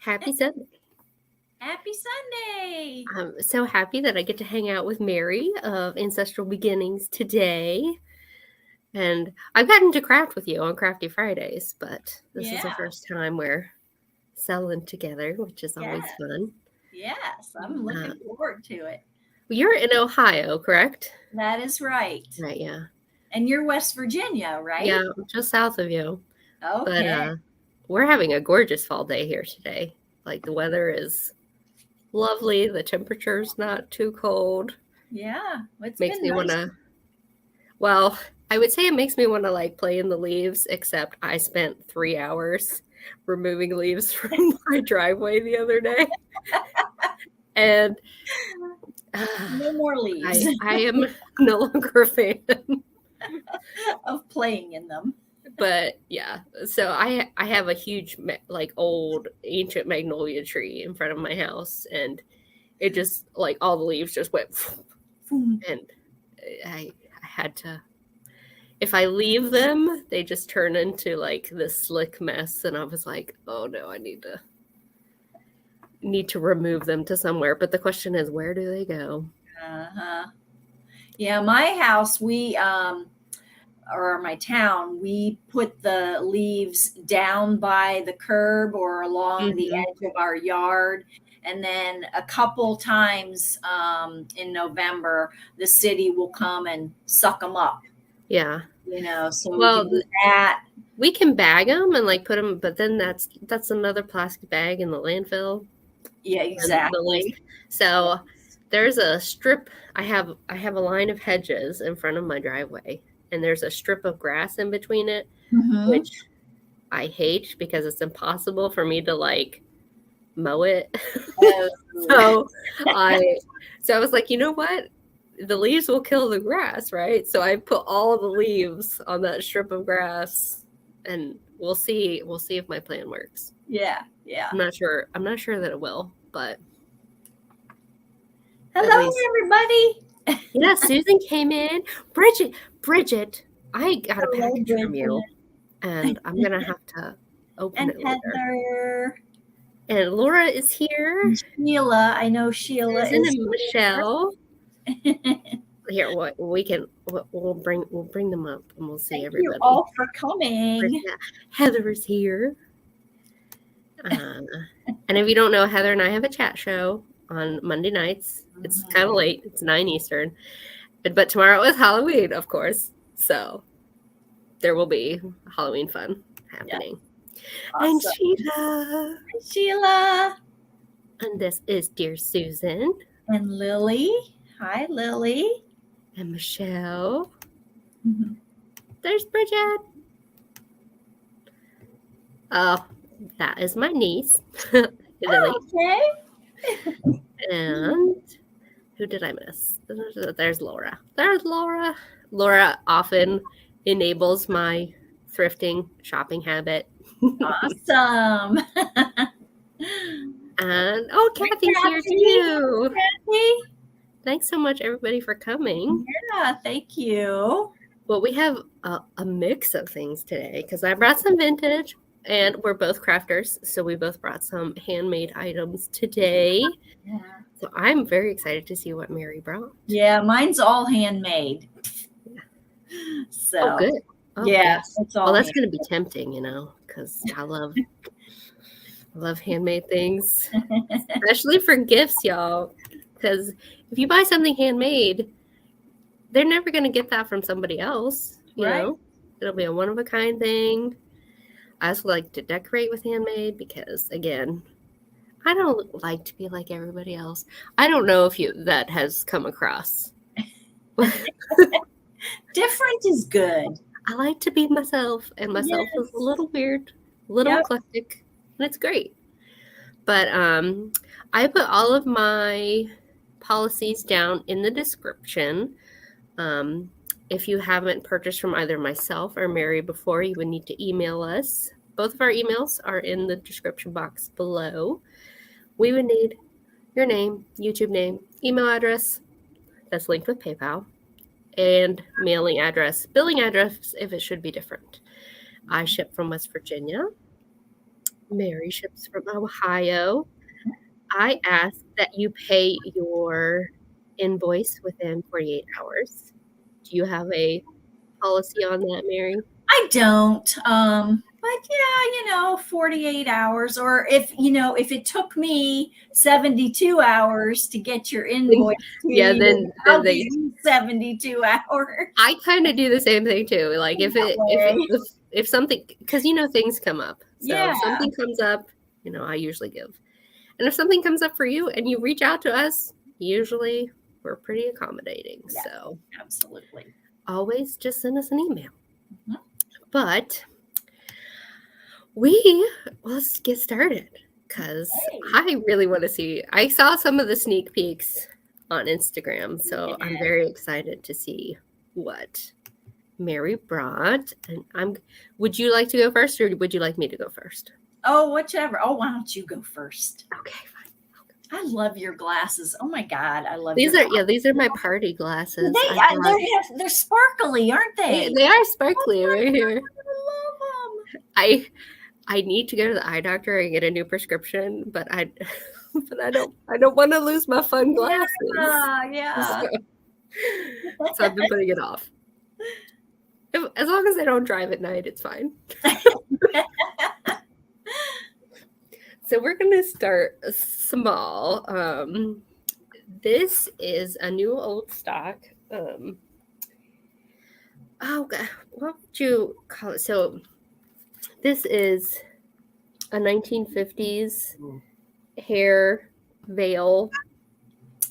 Happy Sunday. Happy Sunday. I'm so happy that I get to hang out with Mary of Ancestral Beginnings today. And I've gotten to craft with you on Crafty Fridays, but this is the Yeah. first time we're selling together, which is always Yes. fun. Yes, I'm looking forward to it. You're in Ohio, correct? That is right. Right, yeah. And you're West Virginia, right? Yeah, just south of you. Okay. But we're having a gorgeous fall day here today. Like the weather is lovely. The temperature's not too cold. Yeah. It's Makes been me nice. want to, well, I would say it makes me want to like play in the leaves, except I spent 3 hours removing leaves from my driveway the other day. And No more leaves I am no longer a fan. of playing in them. But yeah, so I have a huge like old ancient magnolia tree in front of my house, and it just like all the leaves just went, and I had to. If I leave them, they just turn into like this slick mess, and I was like, oh no, I need to remove them to somewhere. But the question is, where do they go? Yeah, my house, or my town, we put the leaves down by the curb or along the edge of our yard. And then a couple times in November, the city will come and suck them up. Yeah. So we can do that. We can bag them and like put them, but then that's another plastic bag in the landfill. Yeah, exactly. So there's a strip. I have a line of hedges in front of my driveway, and there's a strip of grass in between it, which I hate because it's impossible for me to like mow it. So I was like, you know what? The leaves will kill the grass, right? So I put all the leaves on that strip of grass, and we'll see if my plan works. Yeah. I'm not sure that it will, but hello everybody. Yeah, Susan came in. Bridget, I got a package from you, and I'm gonna have to open it later. Heather. And Laura is here. And Sheila, I know Sheila Susan is and Michelle. Here, we'll bring them up, and we'll see everybody. Thank you all for coming. Heather's here. And if you don't know, Heather and I have a chat show on Monday nights. It's kind of late. It's 9 Eastern. But tomorrow is Halloween, of course. So there will be Halloween fun happening. Awesome. And Sheila. Hi, Sheila. And this is dear Susan. And Lily. Hi, Lily. And Michelle. There's Bridget. Oh, that is my niece. Lily. Okay. And who did I miss? There's Laura. There's Laura. Laura often enables my thrifting shopping habit. Awesome. And Kathy's here too. Kathy. Thanks so much, everybody, for coming. Yeah, thank you. Well, we have a mix of things today because I brought some vintage, and we're both crafters, so we both brought some handmade items today. Yeah. So I'm very excited to see what Mary brought. Yeah, mine's all handmade. So good. Yeah, it's all. Well, that's going to be tempting, because I love handmade things, especially for gifts, y'all. Because if you buy something handmade, they're never going to get that from somebody else. You know, it'll be a one-of-a-kind thing. I also like to decorate with handmade because, again, I don't like to be like everybody else. I don't know if that has come across. Different is good. I like to be myself, and myself is a little weird, a little eclectic, and it's great. But I put all of my policies down in the description. If you haven't purchased from either myself or Mary before, you would need to email us. Both of our emails are in the description box below. We would need your name, YouTube name, email address that's linked with PayPal, and mailing address, billing address if it should be different. I ship from West Virginia. Mary ships from Ohio. I ask that you pay your invoice within 48 hours. Do you have a policy on that, Mary? I don't. But yeah, 48 hours, or if it took me 72 hours to get your invoice to Yeah, you, then I'll give they. you 72 hours. I kind of do the same thing too. Like That way. if something, because things come up. So Yeah. if something comes up, I usually give. And if something comes up for you and you reach out to us, usually we're pretty accommodating. Yeah, So absolutely. always just send us an email. Mhm. But let's get started because Hey. I really want to see. I saw some of the sneak peeks on Instagram, so I'm Yeah. very excited to see what Mary brought. And would you like to go first, or would you like me to go first? Oh, whichever. Oh, why don't you go first? Okay, fine. I love your glasses. Oh my God, I love These your are these are my party glasses. they're sparkly, aren't they? They are sparkly right here. I love them. I need to go to the eye doctor and get a new prescription, but I don't want to lose my fun glasses. Yeah. So I've been putting it off. As long as I don't drive at night, it's fine. So we're going to start small. This is a new old stock. Oh God, what would you call it? So this is a 1950s hair veil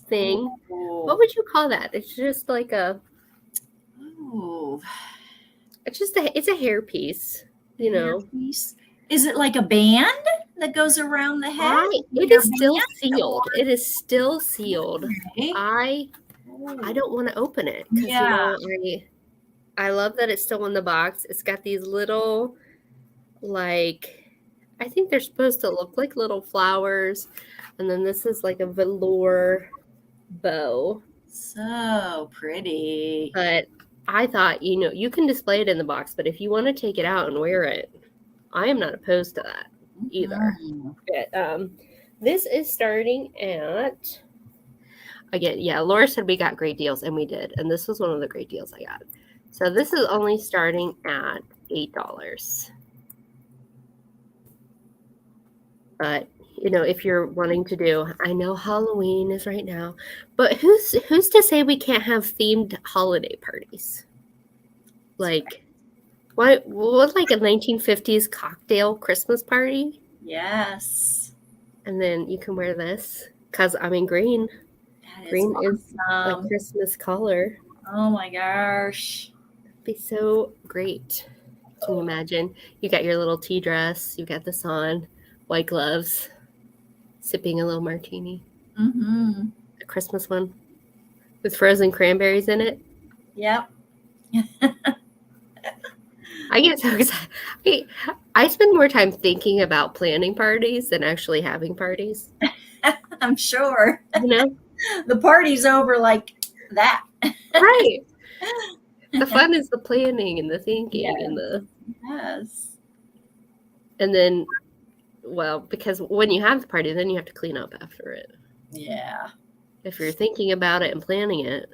thing. What would you call that? It's just like it's a hair piece, Piece. Is it like a band that goes around the head? It is still sealed. It is still sealed. Okay. I don't want to open it because I love that it's still in the box. It's got these little, like, I think they're supposed to look like little flowers, and then this is like a velour bow. So pretty. But I thought, you can display it in the box, but if you want to take it out and wear it, I am not opposed to that either. But, this is starting at, again, yeah, Laura said we got great deals, and we did. And this was one of the great deals I got. So this is only starting at $8. But, if you're wanting to do, I know Halloween is right now, but who's to say we can't have themed holiday parties? Like, what like a 1950s cocktail Christmas party? Yes. And then you can wear this because I'm in green. Green is a Christmas color. Oh my gosh. It'd be so great. Can you imagine? You got your little tea dress, you got this on, white gloves, sipping a little martini. Mm-hmm. A Christmas one with frozen cranberries in it. Yep. I get so excited. I spend more time thinking about planning parties than actually having parties. I'm sure. The party's over like that. Right. The fun is the planning and the thinking. Yes. And the yes. And then, well, because when you have the party, then you have to clean up after it. Yeah. If you're thinking about it and planning it,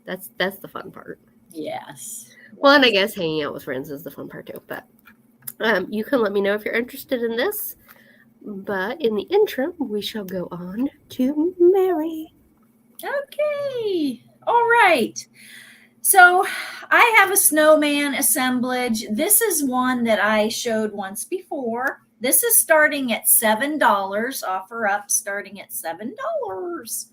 that's the fun part. Yes. Well, and I guess hanging out with friends is the fun part too. But you can let me know if you're interested in this. But in the interim, we shall go on to Mary. Okay. All right. So I have a snowman assemblage. This is one that I showed once before. This is starting at $7. Offer up starting at $7.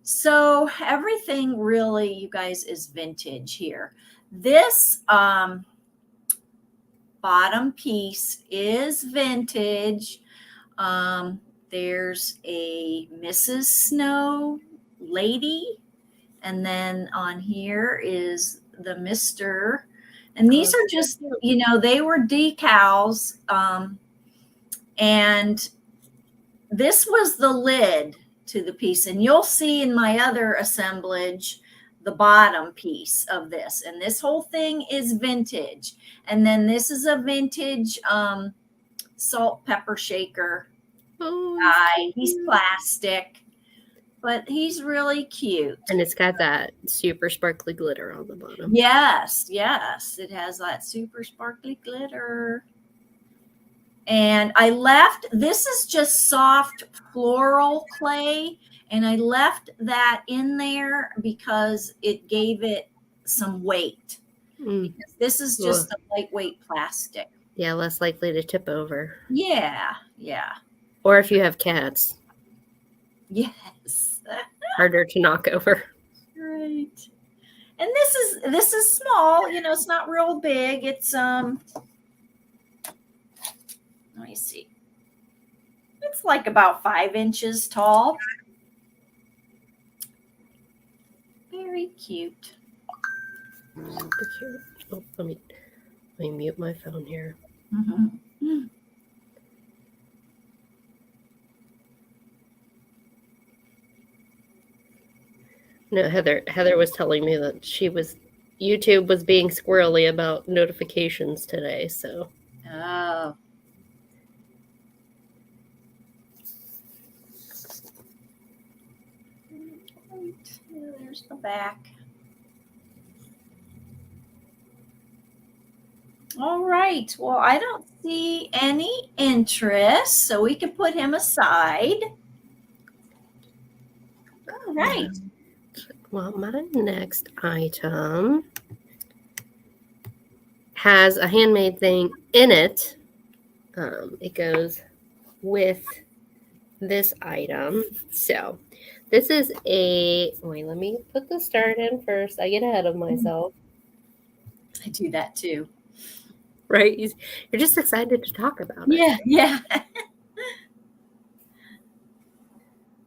So everything really, you guys, is vintage here. This bottom piece is vintage. There's a Mrs. Snow lady. And then on here is the Mr. And these are just, they were decals. And this was the lid to the piece. And you'll see in my other assemblage the bottom piece of this. And this whole thing is vintage. And then this is a vintage salt pepper shaker Oh, guy. He's plastic, but he's really cute. and it's got that super sparkly glitter on the bottom. Yes, yes. It has that super sparkly glitter. And I left, this is just soft floral clay, and I left that in there because it gave it some weight. Because this is just a lightweight plastic. Yeah, less likely to tip over. Yeah, yeah. Or if you have cats. Yes. Harder to knock over. Right. And this is small, you know, it's not real big. It's let me see. It's like about 5 inches tall. Very cute. Super cute. Oh, let me mute my phone here. Mm-hmm. No, Heather was telling me that YouTube was being squirrely about notifications today, so. Oh. Right. There's the back. All right. Well, I don't see any interest, so we can put him aside. All right. Well, my next item has a handmade thing in it. It goes with this item. So this is wait, let me put the start in first. I get ahead of myself. I do that too. Right? You're just excited to talk about it. Yeah, yeah.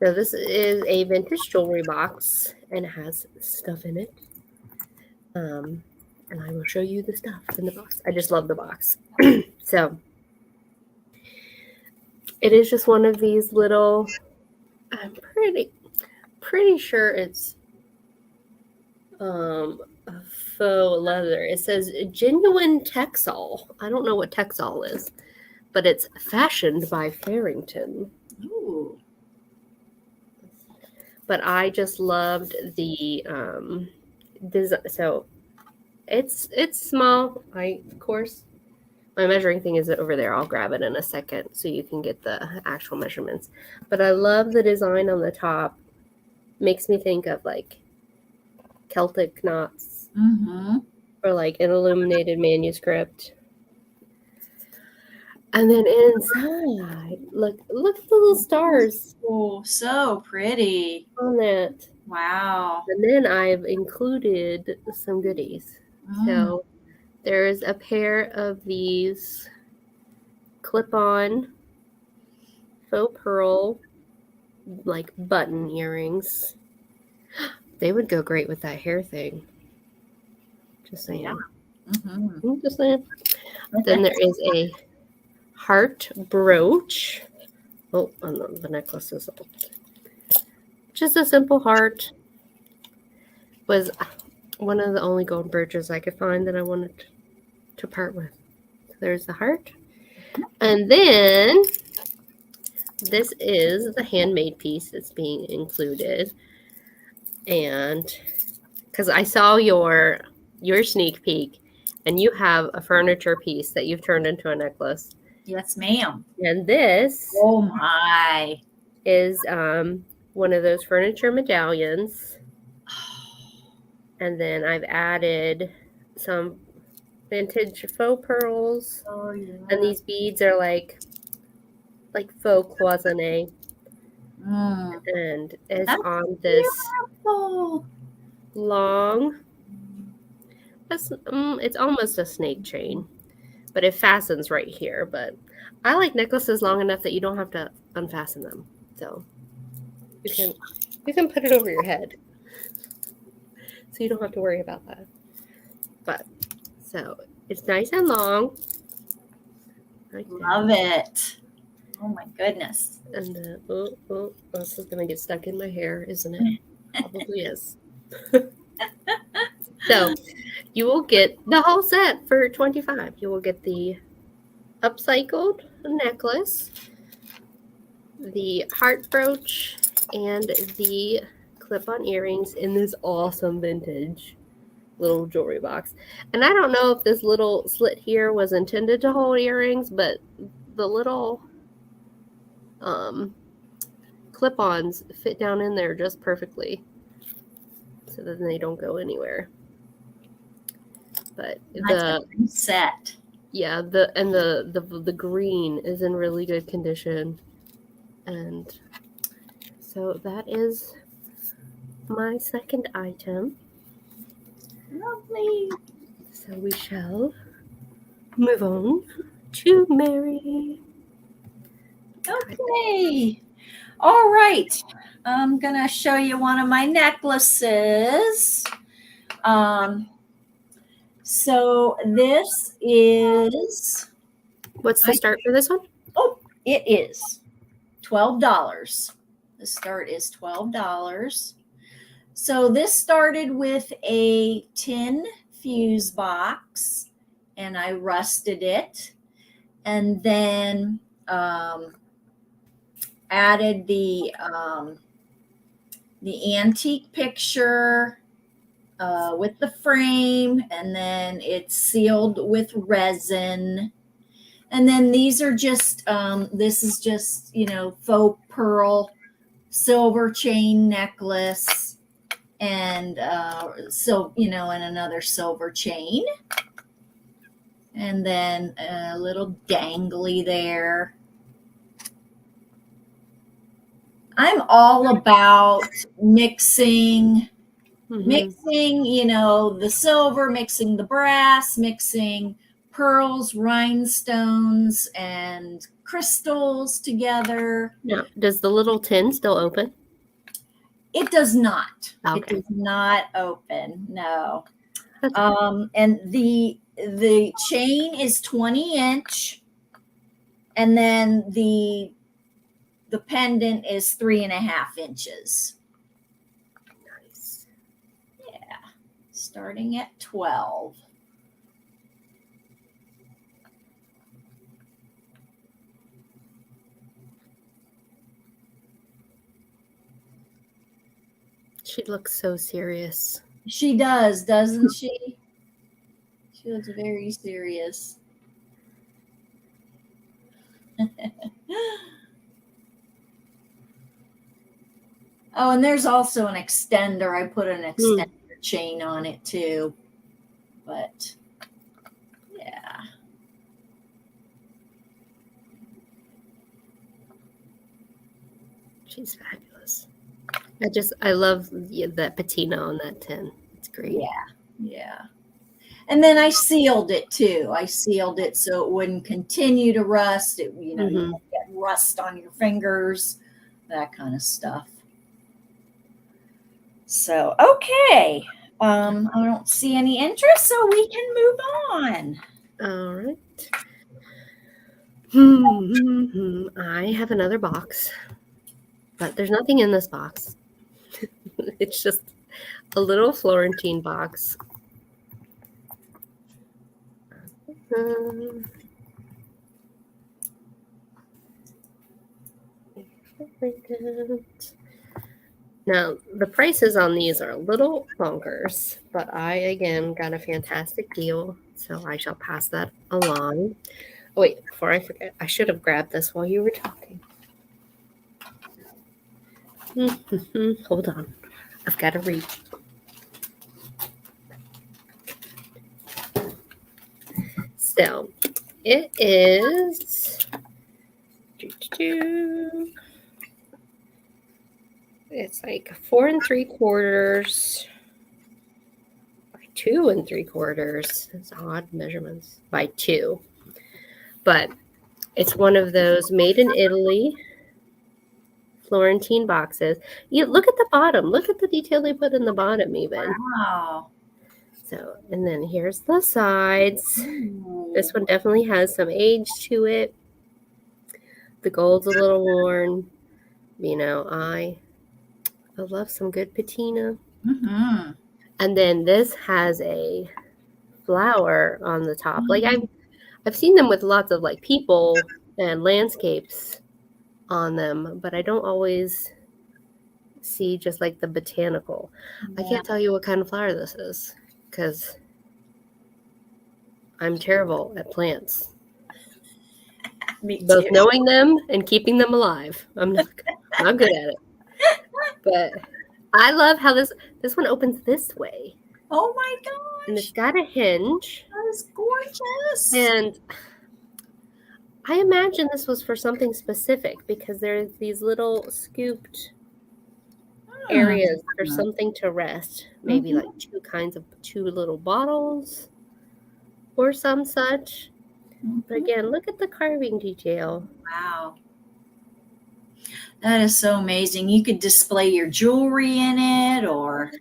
So this is a vintage jewelry box and it has stuff in it. And I will show you the stuff in the box. I just love the box. So it is just one of these little, I'm pretty sure it's faux leather. It says genuine Texal. I don't know what Texal is, but it's fashioned by Farrington. Ooh. But I just loved the design. So it's small. Of course, my measuring thing is over there. I'll grab it in a second so you can get the actual measurements. But I love the design on the top. Makes me think of like Celtic knots or like an illuminated manuscript. And then inside, look at the little stars. Oh, so pretty. On that. Wow. And then I've included some goodies. So there's a pair of these clip-on faux pearl like button earrings. They would go great with that hair thing. Just saying. Yeah. Just saying. Then there is a heart brooch. Oh, the necklace is old. Just a simple heart. Was one of the only gold brooches I could find that I wanted to part with. So there's the heart. And then this is the handmade piece that's being included. And because I saw your sneak peek and you have a furniture piece that you've turned into a necklace. Yes, ma'am. And this is one of those furniture medallions. And then I've added some vintage faux pearls. Oh, yeah. And these beads are like faux cloisonne. And it's on this long, it's almost a snake chain, but it fastens right here. But I like necklaces long enough that you don't have to unfasten them. So you can put it over your head. So you don't have to worry about that. But so it's nice and long. Love it. Oh my goodness. And this is gonna get stuck in my hair, isn't it? Probably is. So you will get the whole set for $25. You will get the upcycled necklace, the heart brooch, and the clip-on earrings in this awesome vintage little jewelry box. And I don't know if this little slit here was intended to hold earrings, but the little clip-ons fit down in there just perfectly, so that they don't go anywhere. But That's a great set. Yeah, the green is in really good condition, and so that is my second item. Lovely. So we shall move on to Mary. Okay. All right. I'm going to show you one of my necklaces. So this is... What's the start for this one? Oh, it is $12. The start is $12. So this started with a tin fuse box, and I rusted it, and then added the antique picture with the frame, and then it's sealed with resin. And then these are just, this is just, faux pearl silver chain necklace, and and another silver chain. And then a little dangly there. I'm all about mixing, the silver, mixing the brass, mixing pearls, rhinestones, and crystals together. Now, does the little tin still open? It does not. Okay. It does not open. No. And the chain is 20-inch, and then the pendant is 3.5 inches. Nice. Yeah. Starting at 12. She looks so serious. She does, doesn't she? She looks very serious. Oh, and there's also an extender. I put an extender chain on it too. But yeah. She's fabulous. I love that patina on that tin. It's great. Yeah. And then I sealed it too. I sealed it so it wouldn't continue to rust. You won't get rust on your fingers, that kind of stuff. So, okay. I don't see any interest, so we can move on. All right. I have another box, but there's nothing in this box. It's just a little Florentine box. Now, the prices on these are a little bonkers, but I, again, got a fantastic deal, so I shall pass that along. Oh, wait, before I forget, I should have grabbed this while you were talking. Hold on. I've got to read. So, it is... It's like 4 3/4 by 2 3/4. It's odd measurements by 2. But it's one of those made in Italy Florentine boxes. Look at the bottom. Look at the detail they put in the bottom even. Wow. So, and then here's the sides. Ooh. This one definitely has some age to it. The gold's a little worn. I love some good patina. Mm-hmm. And then this has a flower on the top. Like I've seen them with lots of like people and landscapes on them, but I don't always see just like the botanical. I Yeah. can't tell you what kind of flower this is because I'm terrible at plants. Me Both too. knowing them and keeping them alive. I'm not good at it. But I love how this one opens this way. Oh my And it's gosh. got a hinge. That is gorgeous. And I imagine this was for something specific because there's these little scooped areas for something to rest. Maybe like two little bottles or some such. But again, look at the carving detail. Wow. That is so amazing. You could display your jewelry in it, or,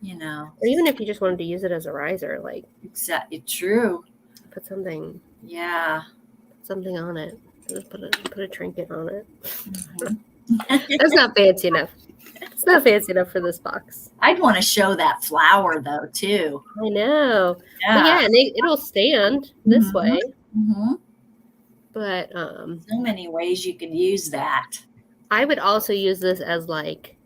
you know. Or even if you just wanted to use it as a riser, like. Exactly. True. Put something. Yeah. Put something on it. Just put a trinket on it. That's not fancy enough. It's not fancy enough for this box. I'd want to show that flower though too. I know. Yeah. But yeah, and it'll stand this way. Mm-hmm. But so many ways you could use that. I would also use this as like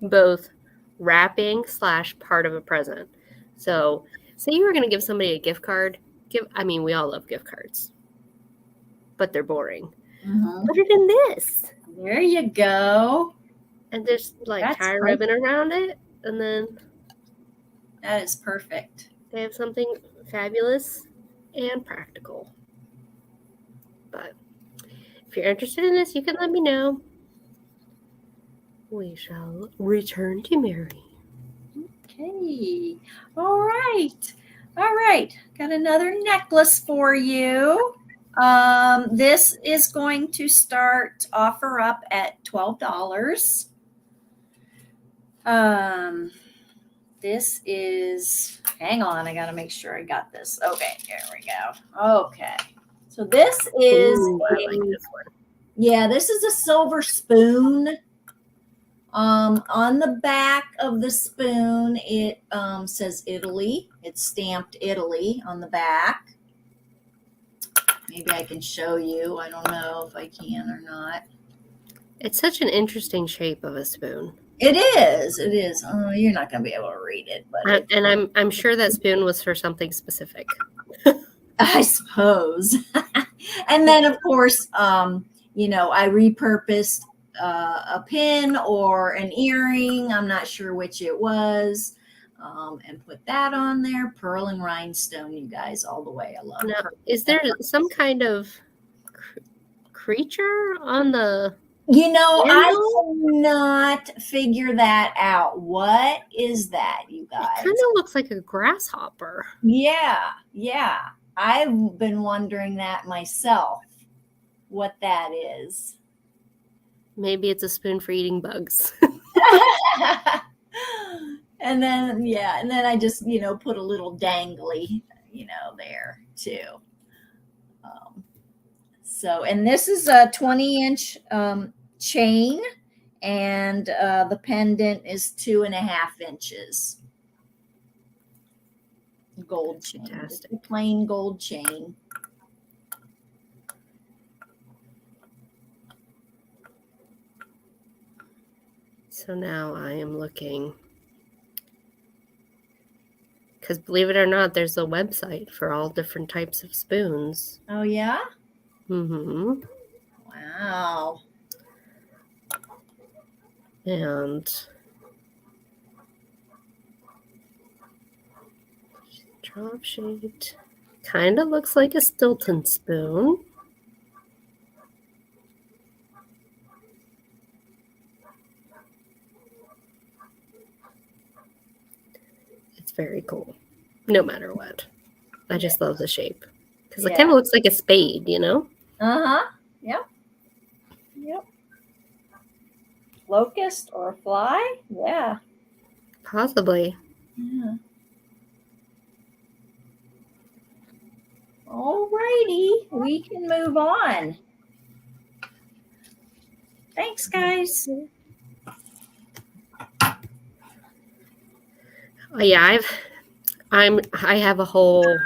both wrapping / part of a present. So say you were going to give somebody a gift card. We all love gift cards, but they're boring. Put it in this. There you go. And just like tie a ribbon around it, and then that is perfect. They have something fabulous and practical. But if you're interested in this, you can let me know. We shall return to Mary. Okay. All right. Got another necklace for you. This is going to offer up at $12. This is, hang on, I got to make sure I got this. Okay, here we go. Okay. So this is, I like this one. Yeah, this is a silver spoon. On the back of the spoon, it says Italy. It's stamped Italy on the back. Maybe I can show you. I don't know if I can or not. It's such an interesting shape of a spoon. It is. Oh, you're not going to be able to read it, but I'm sure that spoon was for something specific. I suppose. And then, of course, I repurposed a pin or an earring. I'm not sure which it was. And put that on there. Pearl and rhinestone, you guys, all the way. I love it. Is there some kind of creature on the... I cannot figure that out. What is that, you guys? It kind of looks like a grasshopper. Yeah. I've been wondering that myself, what that is. Maybe it's a spoon for eating bugs. And then I just, put a little dangly, there too. And this is a 20-inch chain, and the pendant is 2.5 inches. Gold chain. Fantastic. Just a plain gold chain. So now I am looking, because believe it or not, there's a website for all different types of spoons. Oh, yeah? Mm-hmm. Wow. And drop shaped. Kind of looks like a Stilton spoon. It's very cool, no matter what. I just love the shape because it kind of looks like a spade, Uh-huh. Yep. Locust or a fly? Yeah. Possibly. Yeah. All righty. We can move on. Thanks, guys. Yeah, I have a whole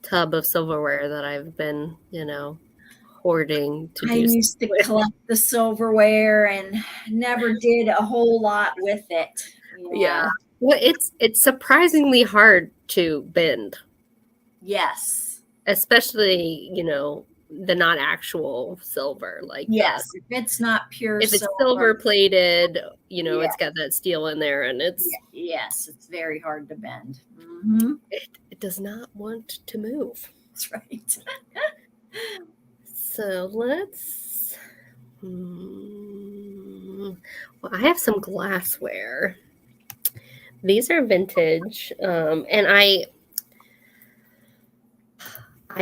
tub of silverware that I've been, hoarding to I do stuff used to with. collect the silverware and never did a whole lot with it. Yeah. Well, it's surprisingly hard to bend, Yes. especially, the not actual silver, like Yes. If it's not pure if it's silver. silver plated, Yeah. it's got that steel in there, and Yes, it's very hard to bend. Mm-hmm. it does not want to move. That's right. So let's. Well, I have some glassware. These are vintage, and I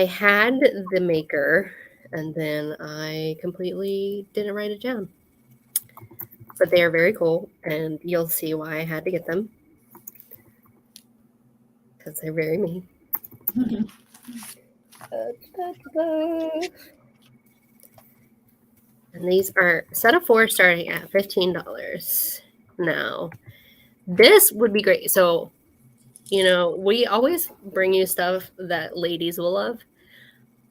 had the maker, and then I completely didn't write it down. But they are very cool, and you'll see why I had to get them. Because they're very me. And these are a set of 4 starting at $15. Now, this would be great. So, we always bring you stuff that ladies will love,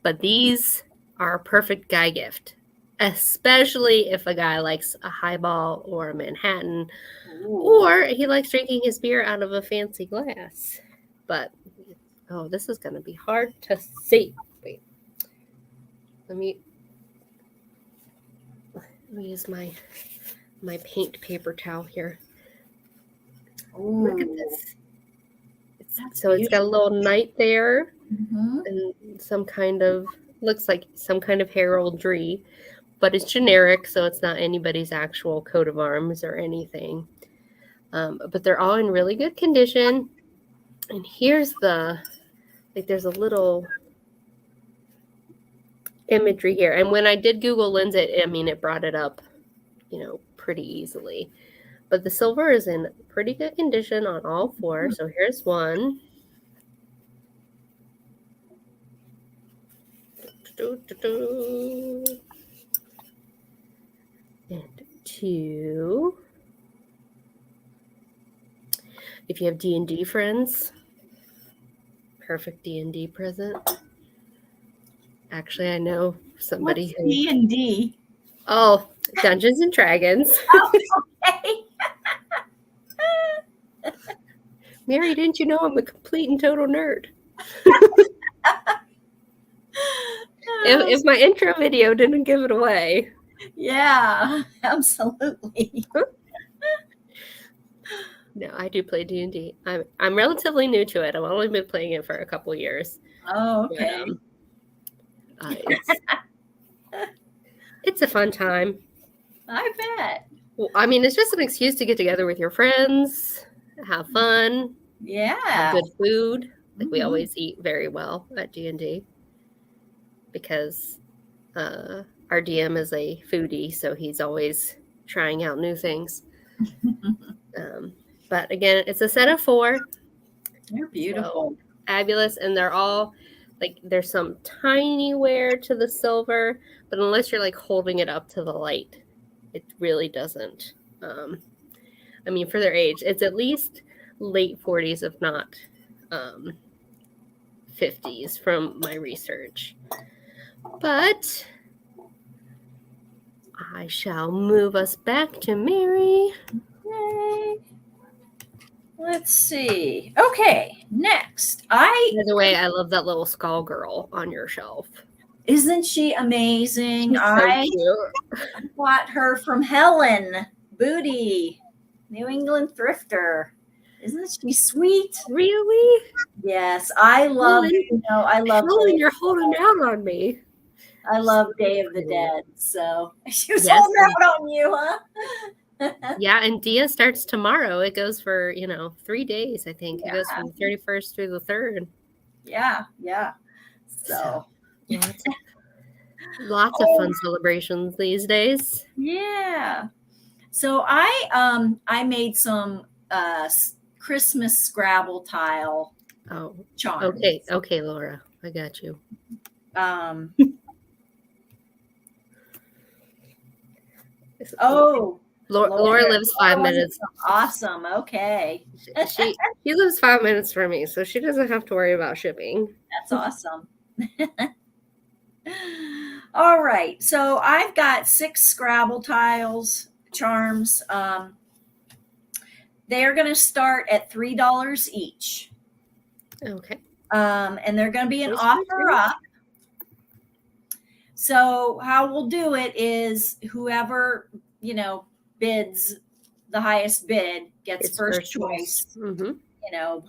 but these are a perfect guy gift, especially if a guy likes a highball or a Manhattan, or he likes drinking his beer out of a fancy glass. But, this is going to be hard to see. Wait. Let me use my paint paper towel here. Ooh. Look at this. It's got a little knight there, and some kind of, looks like some kind of heraldry, but it's generic, so it's not anybody's actual coat of arms or anything. But they're all in really good condition. And here's there's a little imagery here. And when I did Google lens it brought it up, pretty easily. But the silver is in pretty good condition on all 4. So here's one. And 2. If you have D&D friends, perfect D&D present. Actually, I know somebody who D&D. Oh, Dungeons and Dragons. Oh, okay. Mary, didn't you know I'm a complete and total nerd? If my intro video didn't give it away. Yeah, absolutely. No, I do play D&D. I'm relatively new to it. I've only been playing it for a couple years. Oh, okay. But, it's a fun time. I bet. Well, it's just an excuse to get together with your friends, have fun. Yeah. Have good food. We always eat very well at D&D because our DM is a foodie, so he's always trying out new things. But again, it's a set of 4. They're beautiful. So fabulous. And they're all, there's some tiny wear to the silver, but unless you're, holding it up to the light, it really doesn't. For their age, it's at least late 40s, if not 50s from my research. But I shall move us back to Mary. Yay. Let's see. Okay, next. By the way, I love that little skull girl on your shelf. Isn't she amazing? She's so cute. Bought her from Helen Booty, New England thrifter. Isn't she sweet? Really? Yes, I love. I love. Helen, you're holding out on me. I love Day of the Dead, so she was Yes, holding out on you, huh? Yeah, and Dia starts tomorrow. It goes for 3 days, I think. Yeah. It goes from the 31st through the 3rd. Yeah. So lots of fun celebrations these days. Yeah. So I made some Christmas Scrabble tile charms. Okay, Laura, I got you. Laura lives 5 minutes. Awesome. Okay. She lives 5 minutes from me, so she doesn't have to worry about shipping. That's awesome. All right. So I've got 6 Scrabble charms. They're going to start at $3 each. Okay. And they're going to be an offer up. So how we'll do it is whoever, bids the highest bid gets first choice. Mm-hmm.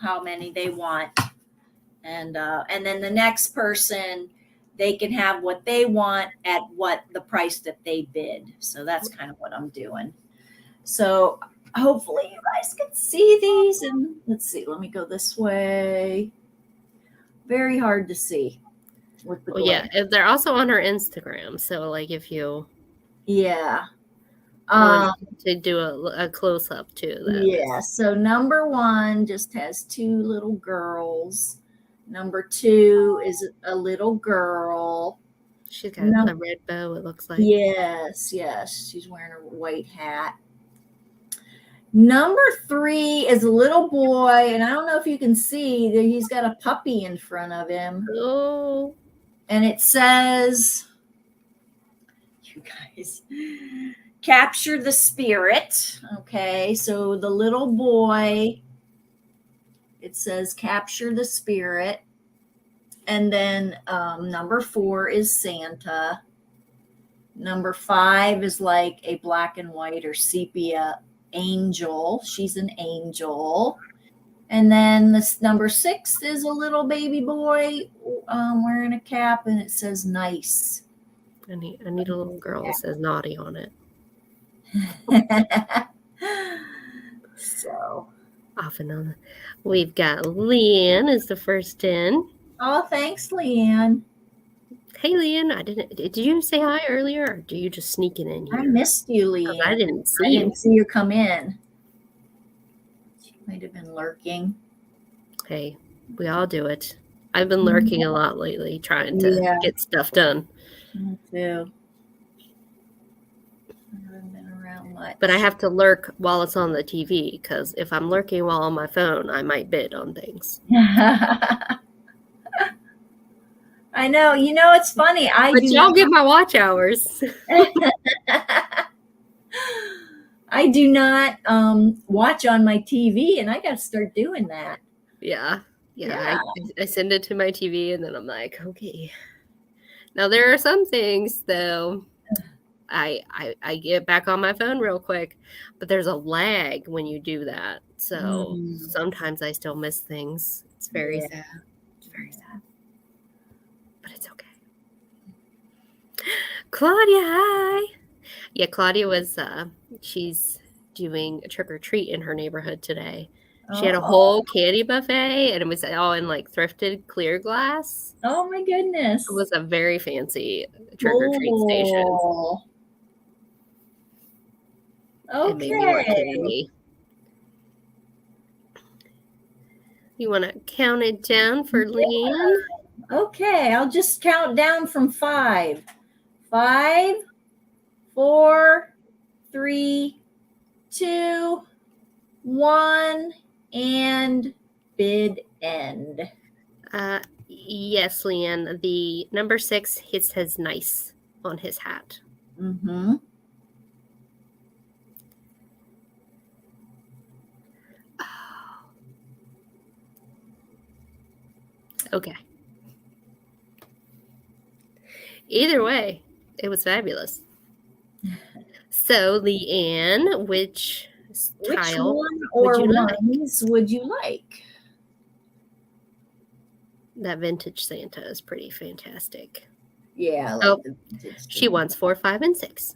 How many they want. And then the next person, they can have what they want at what the price that they bid. So that's kind of what I'm doing. So hopefully you guys can see these. And let's see, let me go this way. Very hard to see with the glare. Yeah, they're also on her Instagram. So like if you want to do a close up too. So number 1 just has 2 little girls. Number 2 is a little girl. She's got a red bow, it looks like. Yes. She's wearing a white hat. Number 3 is a little boy, and I don't know if you can see that he's got a puppy in front of him. Oh. And it says, you guys, capture the spirit. Okay, so the little boy, it says capture the spirit. And then number 4 is Santa. Number 5 is like a black and white or sepia angel. She's an angel. And then this number 6 is a little baby boy wearing a cap, and it says nice. I need a little girl that says naughty on it. So off and on. We've got Leanne is the first in. Oh, thanks, Leanne. Hey, Leanne, did you say hi earlier, or do you just sneaking in here? I missed you, Leanne. I didn't see you come in. She might have been lurking. Hey, we all do it. I've been lurking a lot lately, trying to get stuff done. Me too. I haven't been around much. But I have to lurk while it's on the TV, because if I'm lurking while on my phone, I might bid on things. I know. It's funny. But y'all get my watch hours. I do not watch on my TV, and I got to start doing that. Yeah. I send it to my TV, and then I'm like, okay. Now there are some things though. I get back on my phone real quick, but there's a lag when you do that. So sometimes I still miss things. It's very sad. It's very sad. But it's okay. Claudia, hi. Yeah, Claudia was she's doing a trick or treat in her neighborhood today. She had a whole candy buffet, and it was all in like thrifted clear glass. Oh my goodness. It was a very fancy trick or treat station. Okay. You want to count it down for Leanne? Okay, I'll just count down from 5. 5, 4, 3, 2, 1, and bid end. Yes, Leanne. The number 6 says nice on his hat. Mm-hmm. Okay. Either way, it was fabulous. So, Leanne, which tile one or ones would you like? That vintage Santa is pretty fantastic. Yeah. I like the vintage she wants 4, 5, and 6.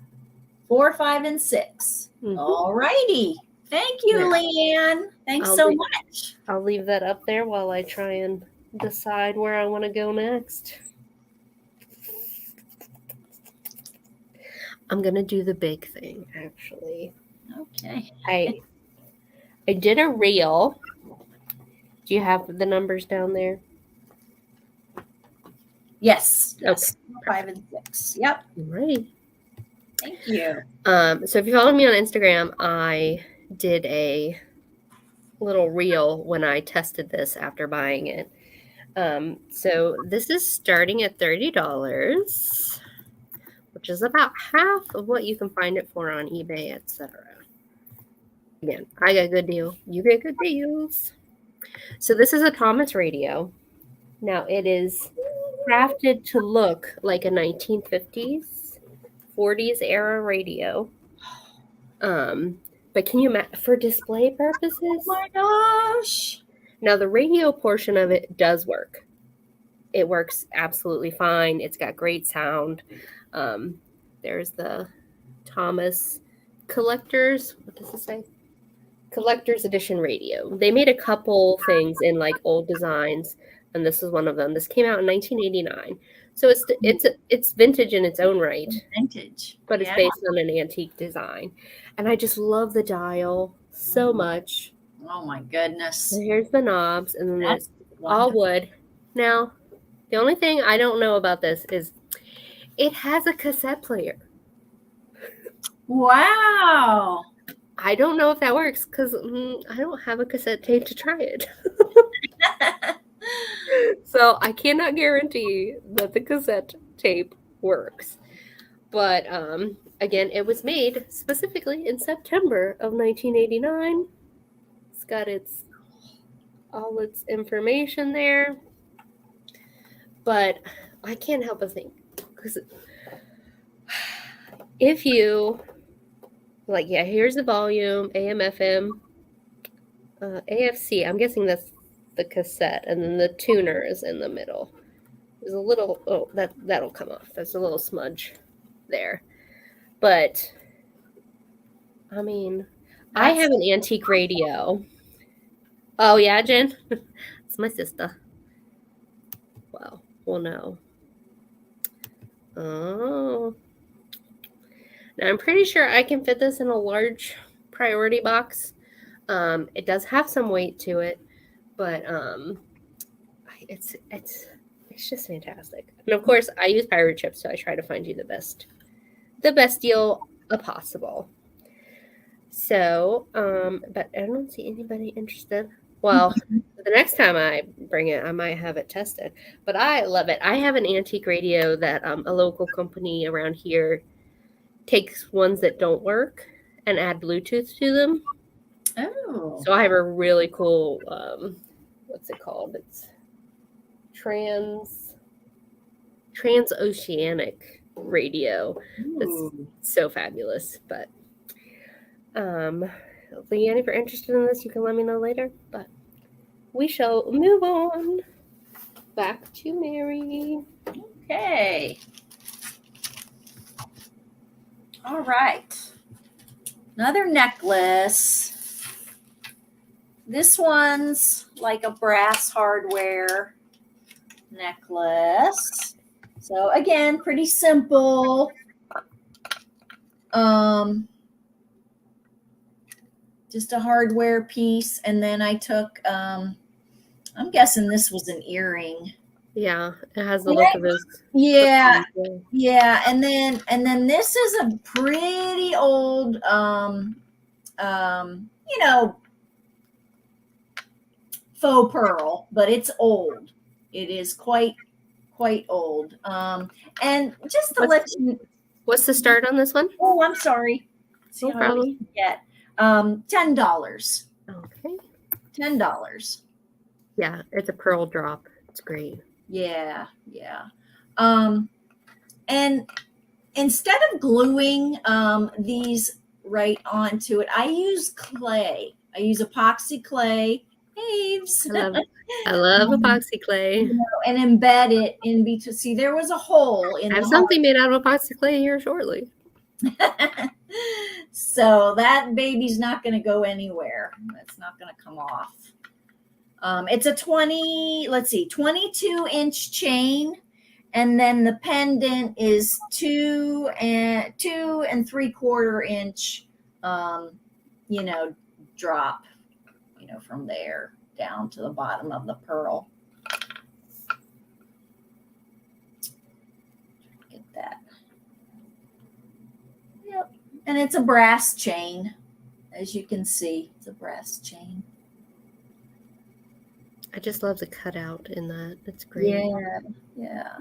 4, 5, and 6. Mm-hmm. All righty. Thank you, Leanne. Thanks so much. I'll leave that up there while I try and decide where I want to go next. I'm going to do the big thing, actually. Okay. I did a reel. Do you have the numbers down there? Yes. Okay. 5 and 6. Yep. Right. Thank you. So if you follow me on Instagram, I did a little reel when I tested this after buying it. So this is starting at $30, which is about half of what you can find it for on eBay, etc. Again, I got a good deal. You get good deals. So this is a Thomas radio. Now it is crafted to look like a 1950s, 40s era radio. But can you imagine for display purposes? Oh my gosh. Now the radio portion of it does work. It works absolutely fine. It's got great sound. There's the Thomas Collectors. What does it say? Collector's Edition radio. They made a couple things in like old designs, and this is one of them. This came out in 1989, so it's vintage in its own right. Vintage, but it's based on an antique design, and I just love the dial so much. Oh my goodness! So here's the knobs, and then there's all wood. Now, the only thing I don't know about this is it has a cassette player. Wow. I don't know if that works because I don't have a cassette tape to try it. So I cannot guarantee that the cassette tape works. But again, it was made specifically in September of 1989. It's got all its information there. But I can't help but think, because if you here's the volume, AM, FM, AFC. I'm guessing that's the cassette, and then the tuner is in the middle. There's a little, that'll come off. There's a little smudge there. But, I mean, I have an antique radio. Oh, yeah, Jen? It's my sister. Well, no. Oh. Now, I'm pretty sure I can fit this in a large priority box. It does have some weight to it, but it's just fantastic. And of course, I use pirate chips, so I try to find you the best deal possible. So, but I don't see anybody interested. Well, the next time I bring it, I might have it tested. But I love it. I have an antique radio that a local company around here takes ones that don't work and add Bluetooth to them. Oh. So I have a really cool, what's it called? It's transoceanic radio. It's so fabulous. But Leanne, if you're interested in this, you can let me know later. But we shall move on back to Mary. Okay. All right. Another necklace. This one's like a brass hardware necklace. So again, pretty simple. Just a hardware piece, and then I took I'm guessing this was an earring. Yeah, it has the look of his. Yeah, and then this is a pretty old faux pearl, but it's old. It is quite old. And just to let you. What's the start on this one? Oh, I'm sorry. No problem. $10. Okay. $10. Yeah, it's a pearl drop. It's great. Yeah. And instead of gluing these right onto it, I use clay. I use epoxy clay. Aves. I love epoxy clay. And embed it in between. See, there was a hole in. I have something made out of epoxy clay here shortly. So that baby's not going to go anywhere. It's not going to come off. It's a 22-inch chain, and then the pendant is 2 3/4 inch, drop, from there down to the bottom of the pearl. Get that. And it's a brass chain. As you can see, it's a brass chain. I just love the cutout in that. It's great. Yeah, yeah.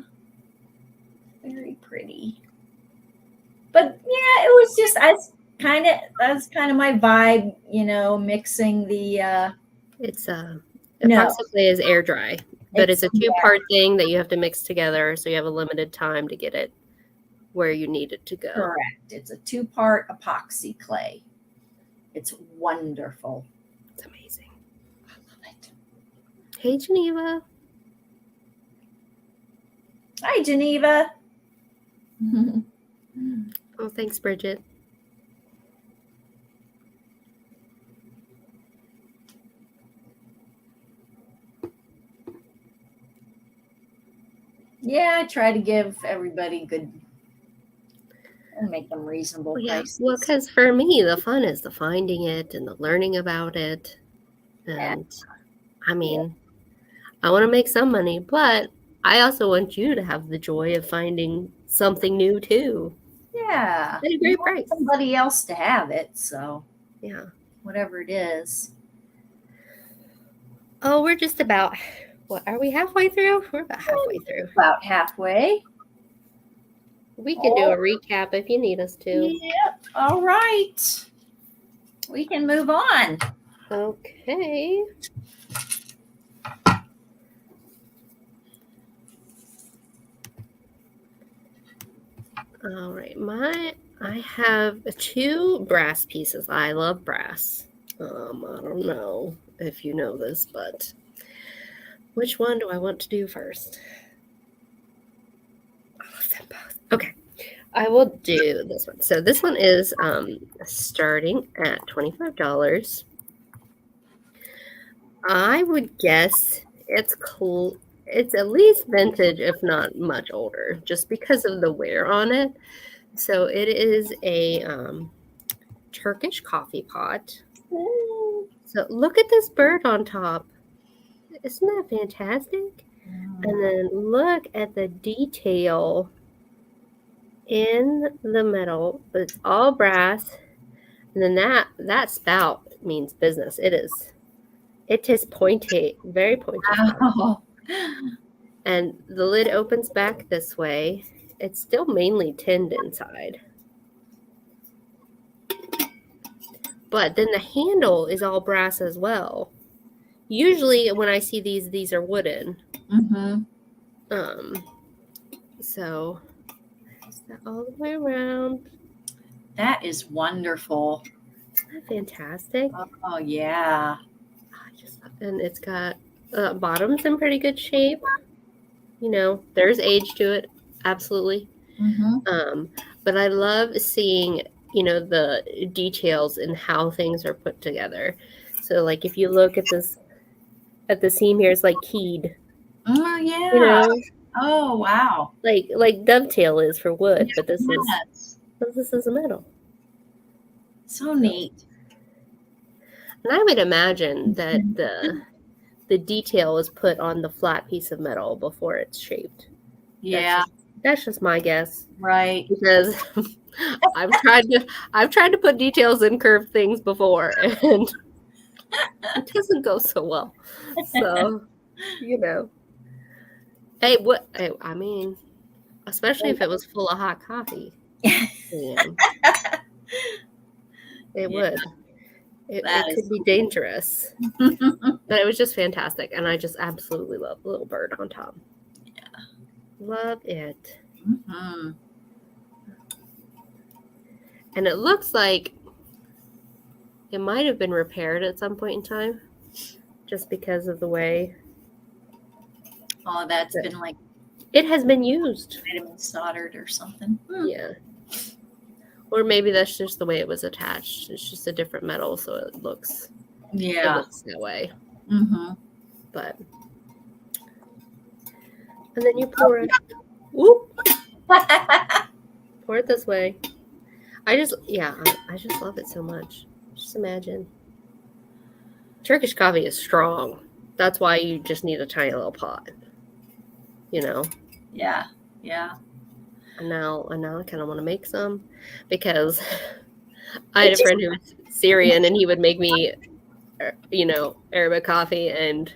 Very pretty. But yeah, it was just that's kind of my vibe, mixing the It's no. approximately as air dry, but it's a Yeah, two-part thing that you have to mix together, so you have a limited time to get it where you need it to go. correct. It's a 2-part epoxy clay. It's wonderful. It's amazing. I love it. Hey, Geneva. Hi, Geneva. Oh, thanks, Bridget. Yeah, I try to give everybody good and make them reasonable prices. Well, because for me, the fun is the finding it and the learning about it. And I mean, I want to make some money, but I also want you to have the joy of finding something new too. Yeah. At a great price. Somebody else to have it, so yeah. Whatever it is. Oh, we're just about, what, are we halfway through? We're about halfway through. About halfway. We can do a recap if you need us to. Yep. All right. We can move on. Okay. All right. I have 2 brass pieces. I love brass. I don't know if you know this, but which one do I want to do first? I love them both. Okay. I will do this one. So this one is starting at $25. I would guess it's cool. It's at least vintage, if not much older, just because of the wear on it. So it is a Turkish coffee pot. Ooh. So look at this bird on top. Isn't that fantastic? And then look at the detail in the metal. It's all brass. And then that spout means business. It is pointy, very pointy. Wow. And the lid opens back this way. It's still mainly tinned inside. But then the handle is all brass as well. Usually when I see these are wooden. Mm-hmm. So is that all the way around? That is wonderful. Isn't that fantastic? Oh yeah. And it's got bottoms in pretty good shape. There's age to it, absolutely. Mm-hmm. But I love seeing the details in how things are put together. So like if you look at the seam here, it's like keyed. Oh yeah. Oh wow. Like dovetail is for wood, but this is a metal. So neat. And I would imagine that the detail is put on the flat piece of metal before it's shaped. Yeah. That's just my guess. Right. Because I've tried to put details in curved things before, and it doesn't go so well. So, Hey, I mean, especially if it was full of hot coffee. It would. It could be dangerous. But it was just fantastic, and I just absolutely love the little bird on top. Yeah. Love it. Mm-hmm. And it looks like it might have been repaired at some point in time, just because of the way. Oh, that's been like it has been used. Might have been soldered or something. Yeah. Or maybe that's just the way it was attached. It's just a different metal, so it looks that way. Mm-hmm. But and then you pour it. Whoop. Pour it this way. I just love it so much. Just imagine. Turkish coffee is strong. That's why you just need a tiny little pot. Yeah. Yeah. And now I kind of want to make some because I had a friend who was Syrian, and he would make me, Arabic coffee, and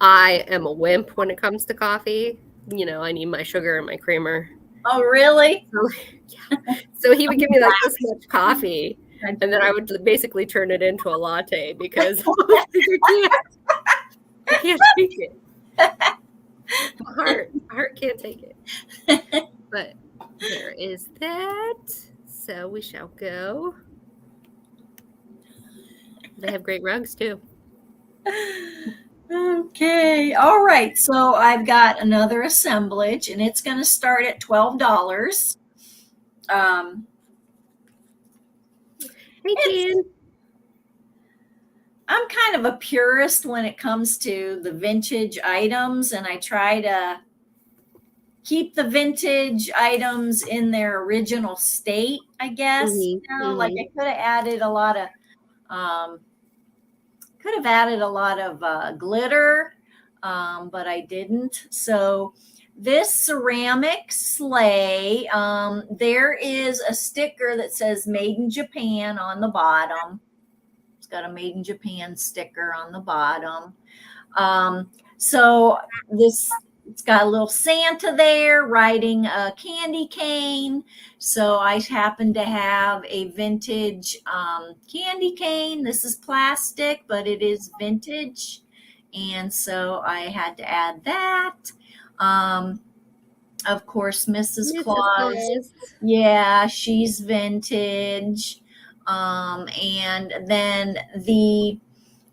I am a wimp when it comes to coffee. I need my sugar and my creamer. Oh, really? So he would give me like this much coffee, and then I would basically turn it into a latte because I can't take it. My heart can't take it. But there is that. So we shall go. They have great rugs too. Okay. All right. So I've got another assemblage, and it's going to start at $12. Hey, Jan. I'm kind of a purist when it comes to the vintage items, and I try to keep the vintage items in their original state, I guess. Mm-hmm. Like I could have added a lot of glitter, but I didn't. So this ceramic sleigh, there is a sticker that says Made in Japan on the bottom. It's got a Made in Japan sticker on the bottom. So it's got a little Santa there riding a candy cane. So I happen to have a vintage candy cane. This is plastic, but it is vintage. And so I had to add that. Of course, Mrs. Claus. Yeah, she's vintage. And then the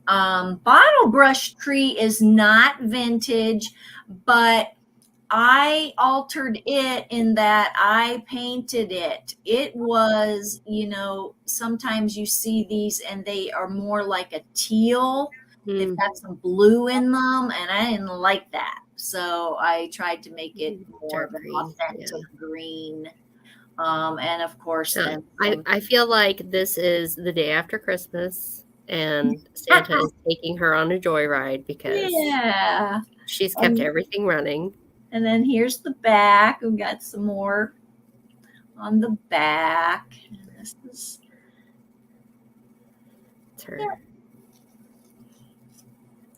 bottle brush tree is not vintage, but I altered it in that I painted it. It was, sometimes you see these and they are more like a teal. They've got some blue in them, and I didn't like that. So I tried to make it more of an authentic green. And of course, then I feel like this is the day after Christmas, and Santa is taking her on a joyride because she's kept everything running. And then here's the back. We've got some more on the back. This is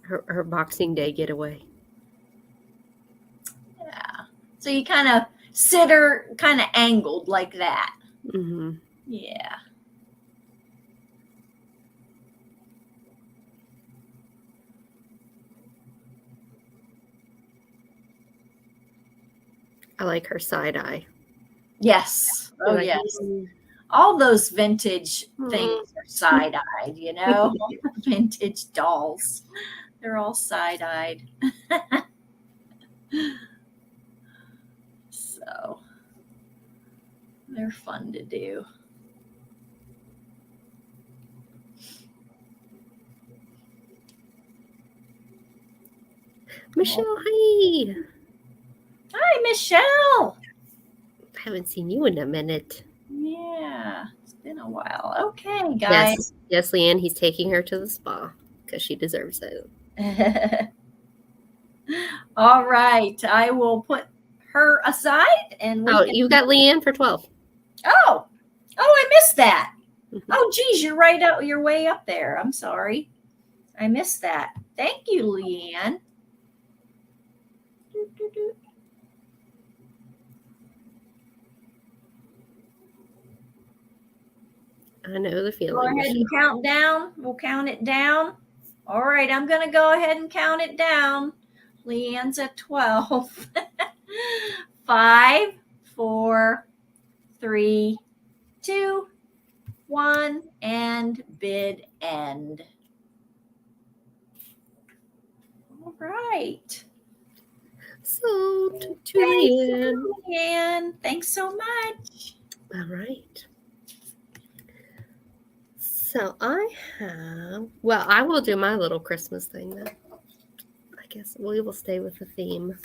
her Boxing Day getaway. Yeah. So you kind of sit her kind of angled like that. Mm-hmm. Yeah. I like her side eye. Yes. Oh, yes. All those vintage things are side-eyed, vintage dolls. They're all side-eyed. So they're fun to do. Michelle, hi. Hi, Michelle. I haven't seen you in a minute. Yeah, it's been a while. Okay, guys. Yes, Leanne, he's taking her to the spa because she deserves it. All right, I will put her aside, and you got Leanne for 12. Oh, I missed that. Oh, geez, you're right out. You're way up there. I'm sorry, I missed that. Thank you, Leanne. I know the feeling. Go ahead and count down. We'll count it down. All right, I'm going to go ahead and count it down. Leanne's at 12. 5, 4, 3, 2, 1, and bid end. All right. So, to Leanne. Thanks so much. All right. So I will do my little Christmas thing then. I guess we will stay with the theme.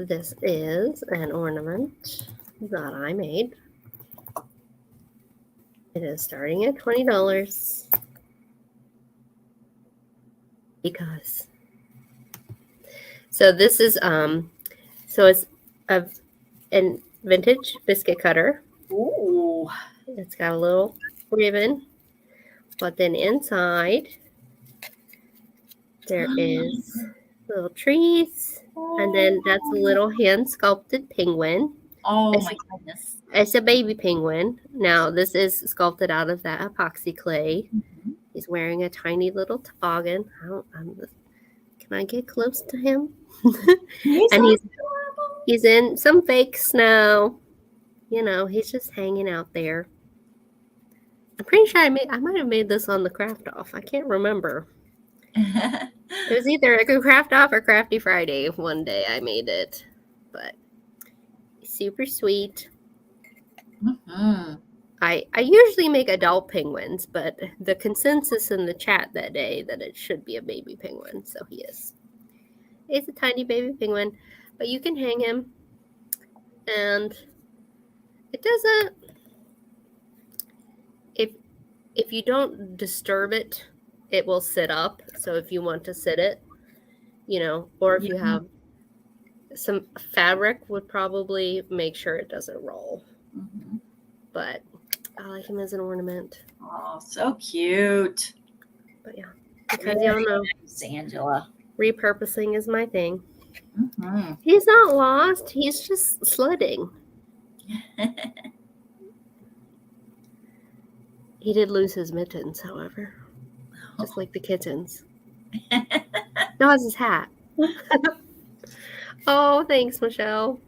This is an ornament that I made. It is starting at $20 because. So this is it's a vintage biscuit cutter. It's got a little ribbon, but then inside there is little trees, and then that's a little hand sculpted penguin. Oh my goodness. It's a baby penguin. Now this is sculpted out of that epoxy clay. Mhm. He's wearing a tiny little toboggan. Can I get close to him? He's And adorable. he's in some fake snow. You know, he's just hanging out there. I'm pretty sure I might have made this on the craft off. I can't remember. It was either a craft off or Crafty Friday. One day I made it, but super sweet. Mm-hmm. I usually make adult penguins, but the consensus in the chat that day that it should be a baby penguin, so he is. He's a tiny baby penguin, but you can hang him, and it doesn't. If you don't disturb it, it will sit up. So if you want to sit it, you know, or if you have some fabric, would probably make sure it doesn't roll. Mm-hmm. But I like him as an ornament. Oh, so cute. But yeah, because y'all know, nice, Angela. Repurposing is my thing. Mm-hmm. He's not lost. He's just sledding. He did lose his mittens, however, just like the kittens. No, it's his hat. Oh, thanks, Michelle.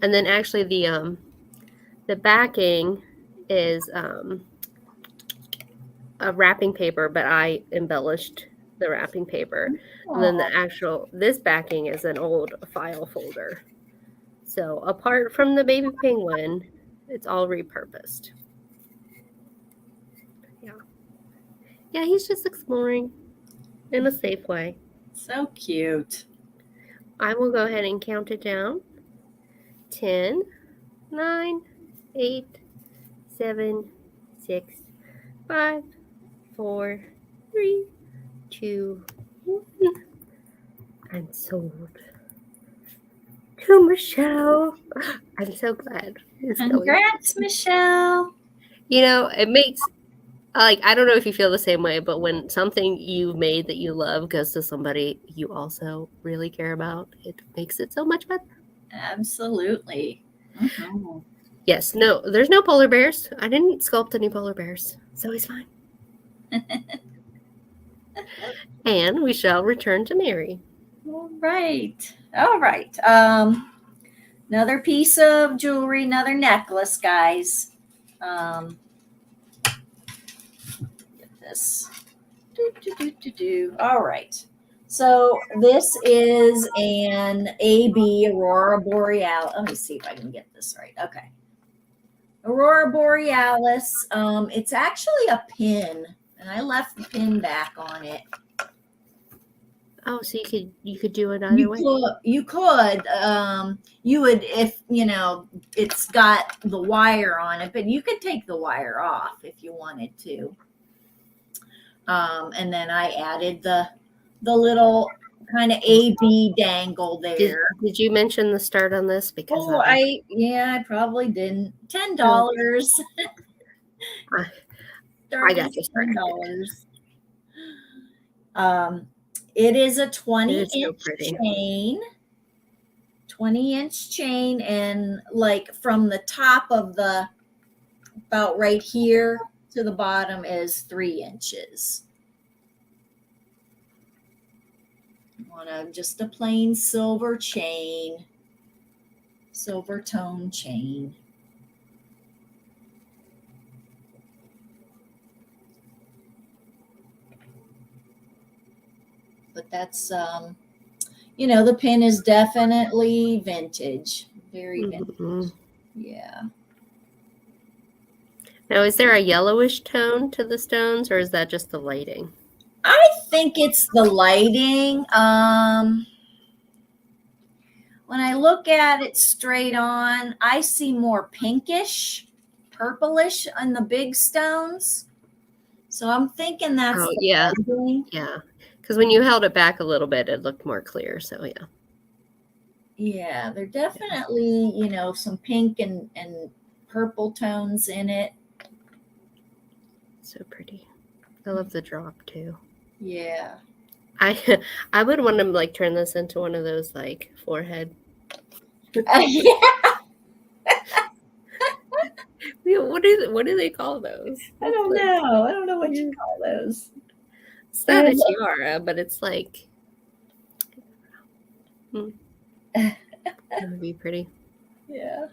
And then actually the backing is a wrapping paper, but I embellished the wrapping paper. And then this backing is an old file folder. So apart from the baby penguin, it's all repurposed. Yeah. Yeah, he's just exploring in a safe way. So cute. I will go ahead and count it down. 10, 9, 8, 7, 6, 5, 4, 3, 2, 1. I'm sold to Michelle. I'm so glad. Congrats, Michelle. You know, it makes, like, I don't know if you feel the same way, but when something you've made that you love goes to somebody you also really care about, it makes it so much better. Absolutely. Mm-hmm. Yes, no, there's no polar bears. I didn't sculpt any polar bears, so he's fine. And we shall return to Mary. All right. Another piece of jewelry, another necklace, guys. Get this. All right. So this is an AB, Aurora Borealis. Let me see if I can get this right. Okay. Aurora Borealis. It's actually a pin, and I left the pin back on it. Oh, so you could do it either way. You could. You would, if you know it's got the wire on it, but you could take the wire off if you wanted to. And then I added the little kind of AB dangle there. Did you mention the start on this? Because I probably didn't. $10. I got you. $10. It is a 20-inch chain. 20-inch chain, and like from the top of the about right here to the bottom is 3 inches. Just a plain silver chain, silver tone chain. But that's the pin is definitely vintage, very vintage. Mm-hmm. Yeah. Now, is there a yellowish tone to the stones, or is that just the lighting? I think it's the lighting. When I look at it straight on, I see more pinkish, purplish on the big stones. So I'm thinking that's lighting. Yeah. Because when you held it back a little bit, it looked more clear. So yeah. Yeah, they're definitely, some pink and purple tones in it. So pretty. I love the drop too. Yeah. I would want to like turn this into one of those like forehead. Yeah. What do they call those? I don't Like, know. I don't know what you call those. it's not a tiara, but it's like that would be pretty. Yeah.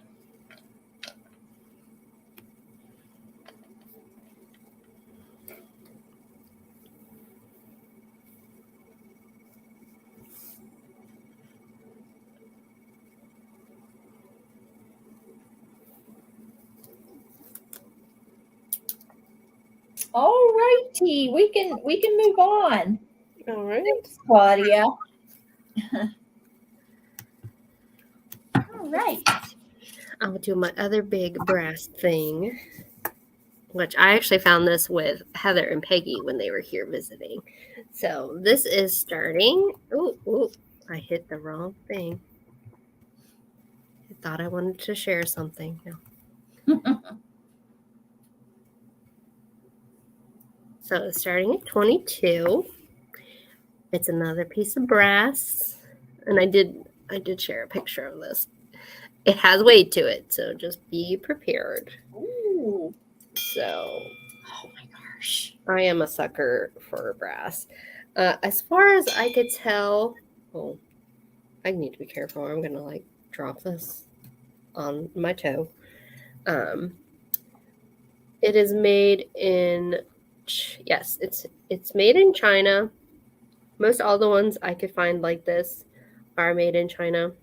All righty, we can move on. All right. Thanks, Claudia. All right. I'll do my other big brass thing, which I actually found this with Heather and Peggy when they were here visiting. So this is starting. Oh, I hit the wrong thing. I thought I wanted to share something. No. So starting at 22, it's another piece of brass, and I did share a picture of this. It has weight to it, so just be prepared. Ooh. So, oh my gosh, I am a sucker for brass. As far as I could tell, I need to be careful. I'm gonna like drop this on my toe. It is made in yes, it's made in China. Most all the ones I could find like this are made in China.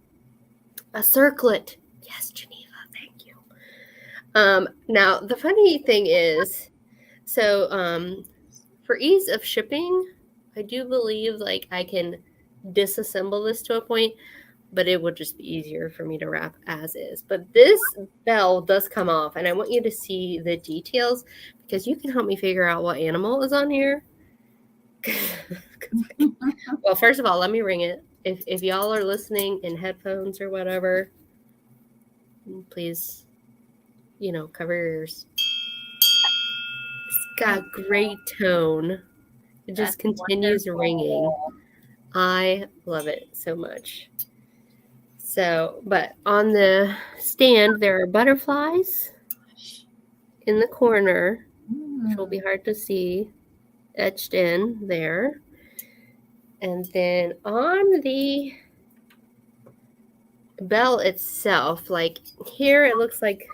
A circlet. Yes, Geneva, thank you. Now the funny thing is, so for ease of shipping, I do believe like I can disassemble this to a point, but it would just be easier for me to wrap as is. But this bell does come off, and I want you to see the details because you can help me figure out what animal is on here. Well, first of all, let me ring it. If y'all are listening in headphones or whatever, please, cover your ears. It's got great tone. It just continues ringing. I love it so much. So, but on the stand, there are butterflies in the corner, which will be hard to see, etched in there. And then on the bell itself, like here, it looks like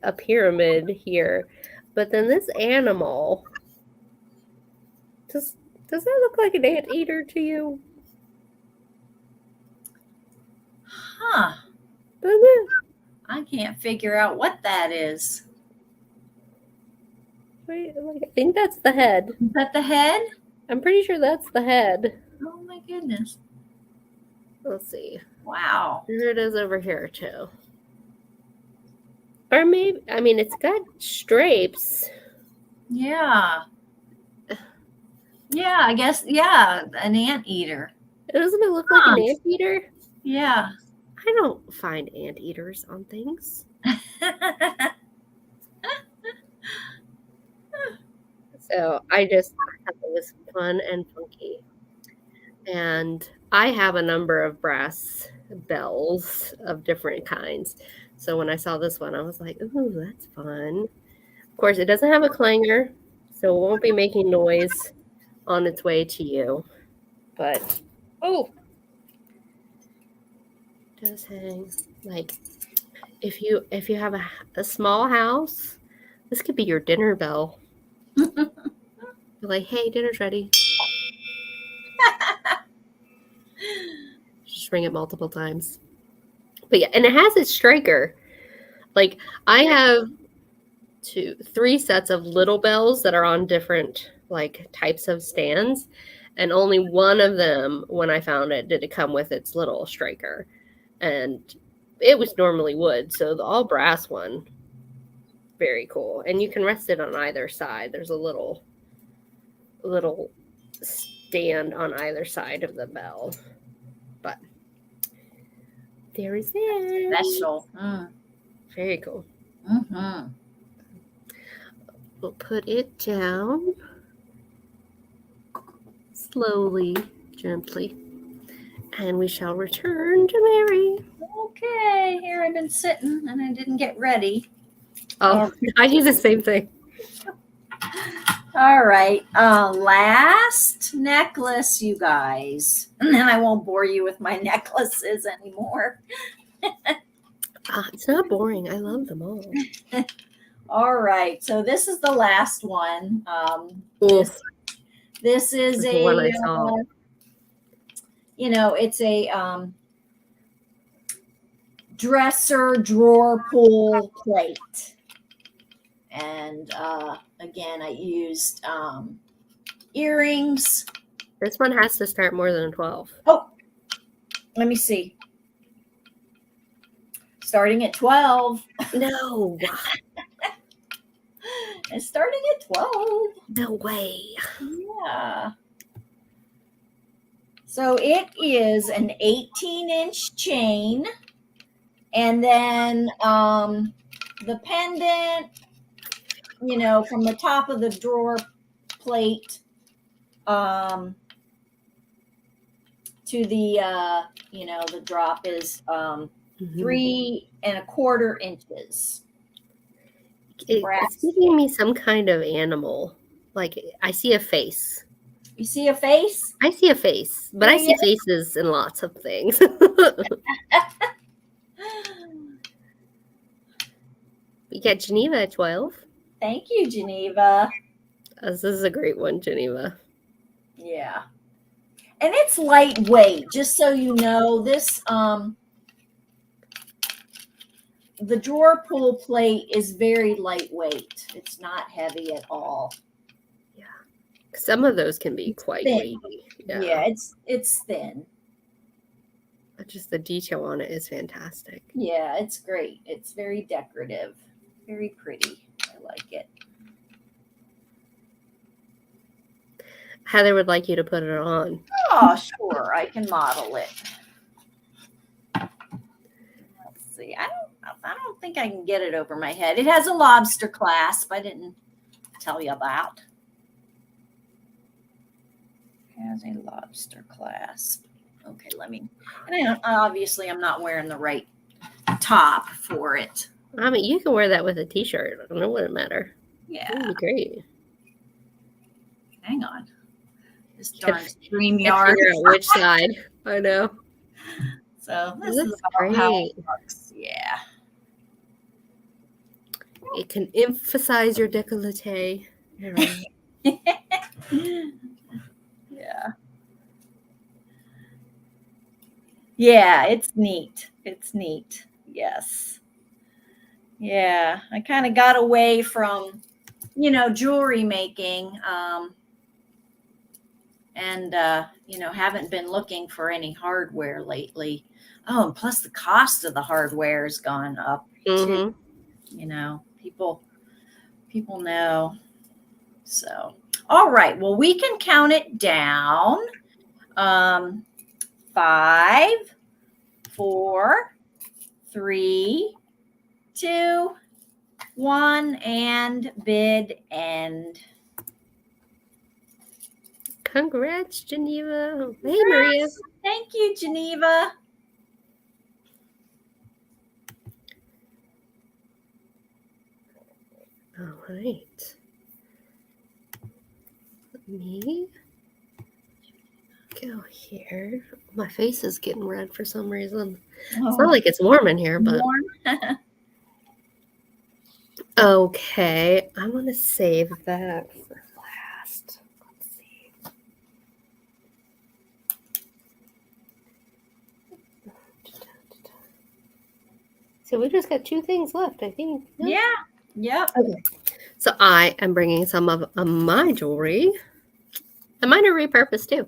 a pyramid here. But then this animal, does that look like an anteater to you? Huh. Doesn't it? I can't figure out what that is. Wait, I think that's the head. Is that the head? I'm pretty sure that's the head. Oh my goodness. Let's see. Wow. There it is over here too. Or maybe, I mean, it's got stripes. Yeah. Yeah, I guess, yeah, an anteater. Doesn't it look like an anteater? Yeah. I don't find anteaters on things. So I just thought it was fun and funky. And I have a number of brass bells of different kinds. So when I saw this one, I was like, ooh, that's fun. Of course, it doesn't have a clanger, so it won't be making noise on its way to you. But, it does hang. Like, if you have a small house, this could be your dinner bell. You're like, hey, dinner's ready. Just ring it multiple times. But yeah, and it has its striker. Like, I have 3 sets of little bells that are on different like types of stands, and only one of them, when I found it, did it come with its little striker, and it was normally wood, so the all brass one, very cool. And you can rest it on either side. There's a little stand on either side of the bell. But there is it. Special. Very cool. Mm-hmm. We'll put it down slowly, gently, and we shall return to Mary. Okay, here I've been sitting and I didn't get ready. Oh, I do the same thing. All right, last necklace, you guys, and then I won't bore you with my necklaces anymore. It's not boring. I love them all. All right, so this is the last one. This is the one I saw. It's a dresser drawer pull plate. And again, I used earrings. This one has to start more than 12. Oh, let me see. Starting at 12. No. It's starting at 12. No way. Yeah. So it is an 18-inch chain. And then the pendant, from the top of the drawer plate to the, the drop is 3 1/4 inches. It's giving me some kind of animal. Like, I see a face. You see a face? I see a face, but I see faces in lots of things. We got Geneva at 12. Thank you, Geneva. This is a great one, Geneva. Yeah. And it's lightweight, just so you know. This the drawer pull plate is very lightweight. It's not heavy at all. Yeah. Some of those can be quite weighty. Yeah, it's thin. But just the detail on it is fantastic. Yeah, it's great. It's very decorative. Very pretty. I like it. Heather would like you to put it on. Oh, sure. I can model it. Let's see. I don't think I can get it over my head. It has a lobster clasp. I didn't tell you about. It has a lobster clasp. Okay, and obviously I'm not wearing the right top for it. I mean, you can wear that with a t-shirt. I don't know what it matter. Yeah. That would be great. Hang on. This darn StreamYard. Figure out which side. I know. So this is great. How it looks. Yeah. It can emphasize your décolleté. Yeah. Yeah, it's neat. It's neat. Yes. Yeah. I kind of got away from, jewelry making. And haven't been looking for any hardware lately. Oh, and plus the cost of the hardware has gone up too. People know. So, all right. Well, we can count it down. 5, 4, 3, 2, 1, and bid end. Congrats, Geneva. Hey, Maria. Thank you, Geneva. All right. Let me go here. My face is getting red for some reason. Oh. It's not like it's warm in here, but. Warm. Okay. I'm going to save that for last. Let's see. So we just got 2 things left, I think. Yeah. Yep. Okay. So I am bringing some of my jewelry. And mine are repurposed too.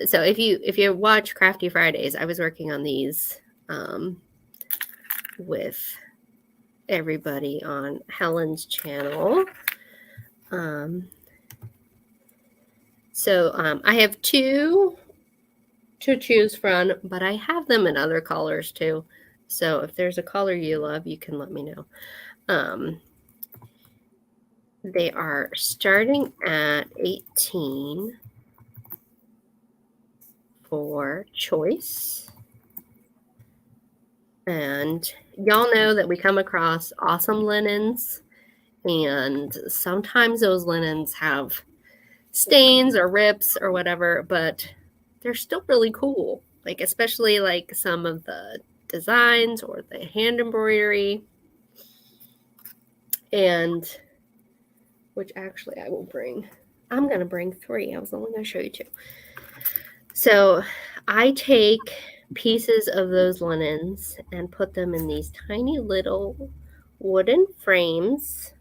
So if you watch Crafty Fridays, I was working on these with everybody on Helen's channel. So I have 2 to choose from, but I have them in other colors too. So if there's a color you love, you can let me know. They are starting at $18 for choice. And y'all know that we come across awesome linens, and sometimes those linens have stains or rips or whatever, but they're still really cool. Like, especially like some of the designs or the hand embroidery. And which actually I will bring. I'm going to bring 3. I was only going to show you 2. So I take pieces of those linens and put them in these tiny little wooden frames,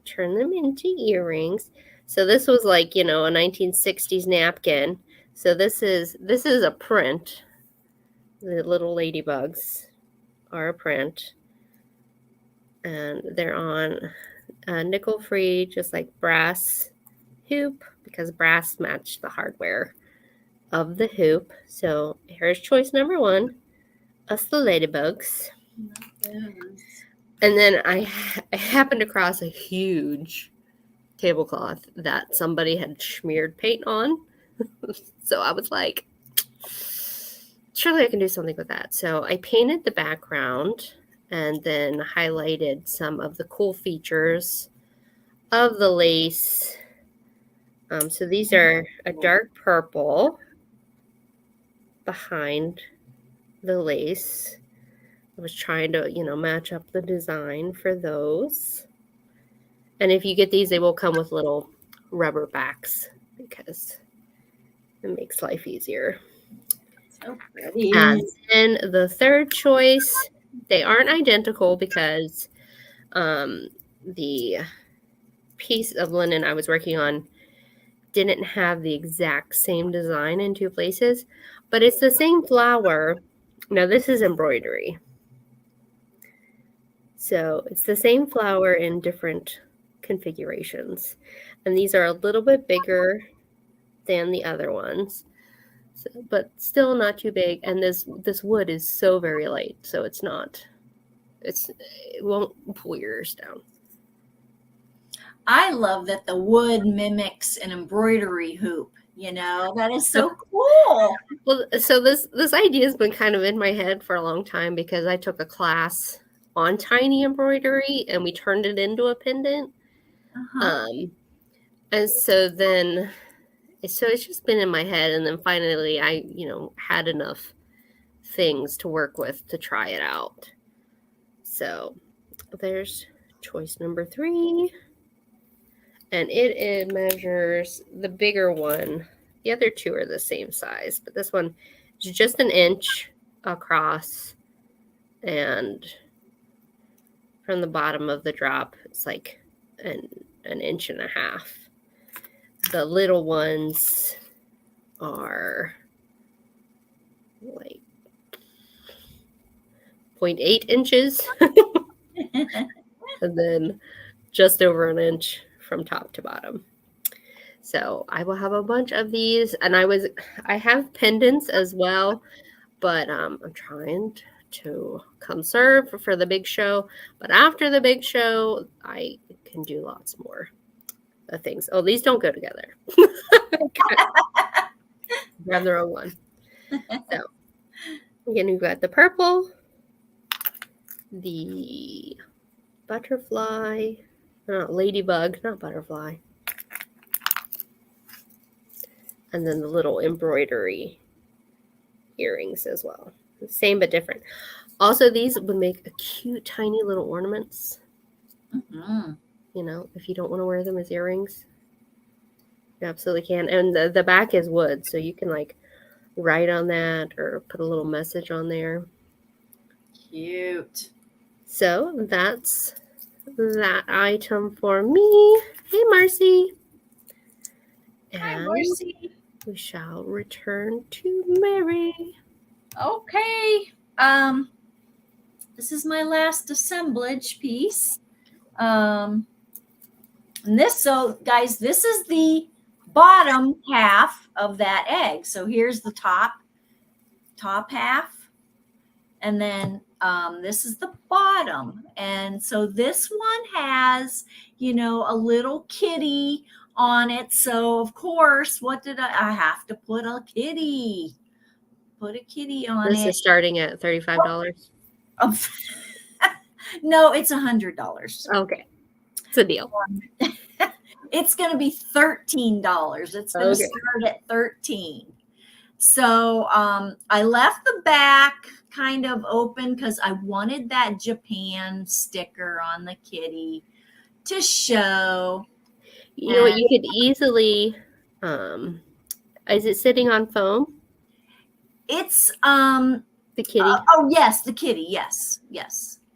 turn them into earrings. So this was like, a 1960s napkin. So this is a print. The little ladybugs are a print. And they're on nickel-free, just like brass hoop, because brass matched the hardware of the hoop. So here's choice number 1, us the ladybugs. And then I happened across a huge tablecloth that somebody had smeared paint on. So I was like, surely I can do something with that. So I painted the background and then highlighted some of the cool features of the lace. So these are a dark purple behind the lace. I was trying to, match up the design for those. And if you get these, they will come with little rubber backs because it makes life easier. So pretty. And then the third choice, they aren't identical because the piece of linen I was working on didn't have the exact same design in 2 places, but it's the same flower. Now this is embroidery. So it's the same flower in different configurations. And these are a little bit bigger than the other ones, but still not too big. And this wood is so very light, so it won't pull your ears down. I love that the wood mimics an embroidery hoop. That is so cool. Well, so this idea has been kind of in my head for a long time because I took a class on tiny embroidery and we turned it into a pendant. And so it's just been in my head, and then finally I had enough things to work with to try it out. So there's choice number 3, and it measures the bigger one. The other 2 are the same size, but this one is just 1 inch across, and from the bottom of the drop, it's like an 1.5 inches. The little ones are like 0.8 inches, and then just over 1 inch from top to bottom. So I will have a bunch of these, and I have pendants as well, but I'm trying to conserve for the big show. But after the big show, I can do lots more things. Oh, these don't go together. Grab the wrong one. So again, we've got the purple, the butterfly, ladybug, not butterfly, and then the little embroidery earrings as well. Same but different. Also, these would make a cute, tiny little ornaments. Mm-hmm. If you don't want to wear them as earrings, you absolutely can. And the back is wood, so you can like write on that or put a little message on there. Cute. So that's that item for me. Hey, Marcy. Hi, Marcy. We shall return to Mary. Okay. This is my last assemblage piece. And guys, this is the bottom half of that egg. So here's the top half, and then this is the bottom. And so this one has, a little kitty on it. So of course, what did I have to put a kitty? Put a kitty on This it. is starting at $35. Oh, no, it's $100. Okay, it's a deal. It's going to be $13. It's going to start at 13. So I left the back kind of open because I wanted that Japan sticker on the kitty to show. You know what? You could easily. Is it sitting on foam? It's the kitty. Oh yes, the kitty. Yes.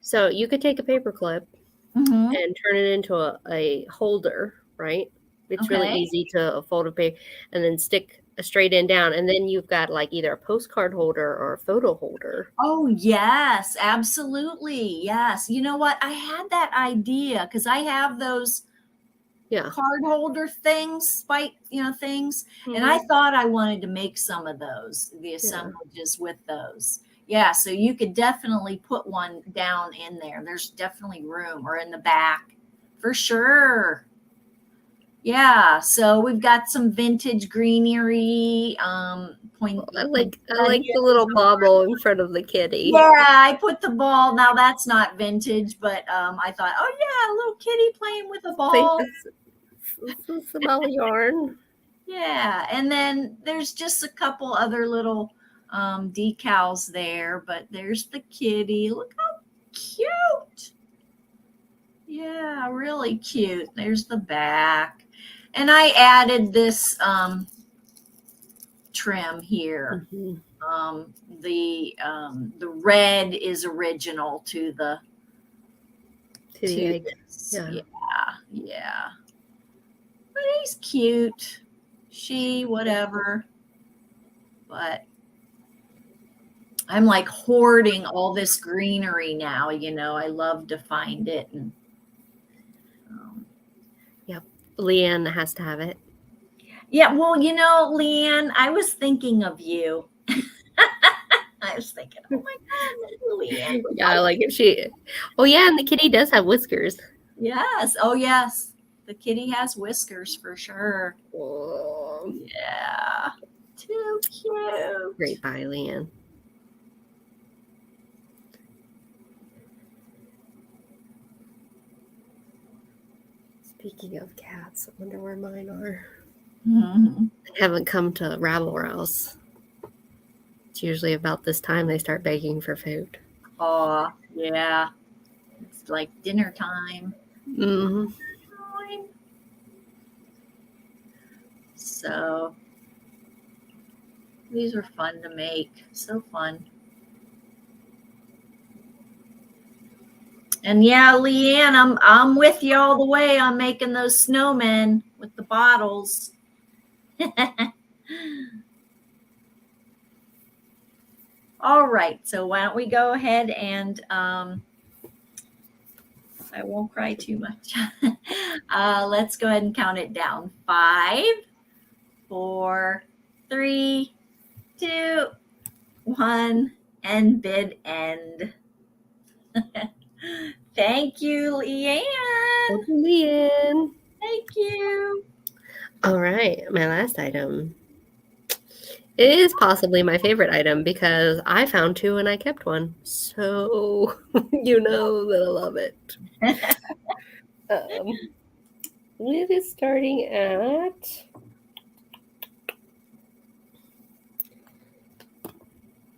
So you could take a paper clip and turn it into a holder, right? It's really easy to fold a paper and then stick a straight end down, and then you've got like either a postcard holder or a photo holder. Oh yes, absolutely. Yes. You know what? I had that idea because I have those card holder things, things. And I thought I wanted to make some of those, the assemblages with those. Yeah, so you could definitely put one down in there. There's definitely room, or in the back for sure. Yeah, so we've got some vintage greenery. I like the little bauble in front of the kitty. Yeah, I put the ball. Now that's not vintage, but I thought, oh yeah, a little kitty playing with a ball. This is some ball yarn. Yeah, and then there's just a couple other little decals there, but there's the kitty. Look how cute. Yeah, really cute. There's the back. And I added this trim here. The red is original to the egg. Yeah. But he's cute. She, whatever. But I'm like hoarding all this greenery now. I love to find it. And Leanne has to have it. Yeah, well, Leanne, I was thinking of you. I was thinking, oh my God, Leanne. Yeah, like if she. Oh yeah, and the kitty does have whiskers. Yes. Oh yes, the kitty has whiskers for sure. Oh. Yeah. Too cute. Great bye, Leanne. Speaking of cats, I wonder where mine are. I haven't come to Rabble Rouse. It's usually about this time they start begging for food. Oh, yeah. It's like dinner time. So these are fun to make. So fun. And yeah, Leanne, I'm with you all the way on making those snowmen with the bottles. All right, so why don't we go ahead and I won't cry too much. Let's go ahead and count it down. 5, 4, 3, 2, 1, and bid end. Thank you, Leanne. Thank you, Leanne. Thank you. All right, my last item. It is possibly my favorite item because I found 2 and I kept 1. So you know that I love it. It is starting at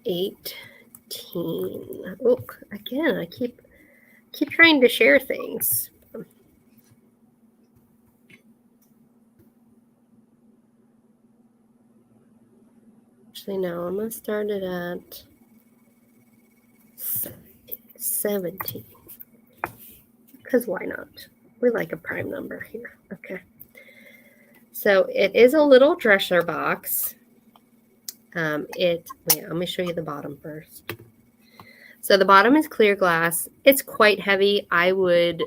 $18. Oh, again, I keep trying to share things. Actually, no, I'm going to start it at 17. Because why not? We like a prime number here. Okay. So it is a little dresser box. Wait, let me show you the bottom first. So the bottom is clear glass. It's quite heavy. I would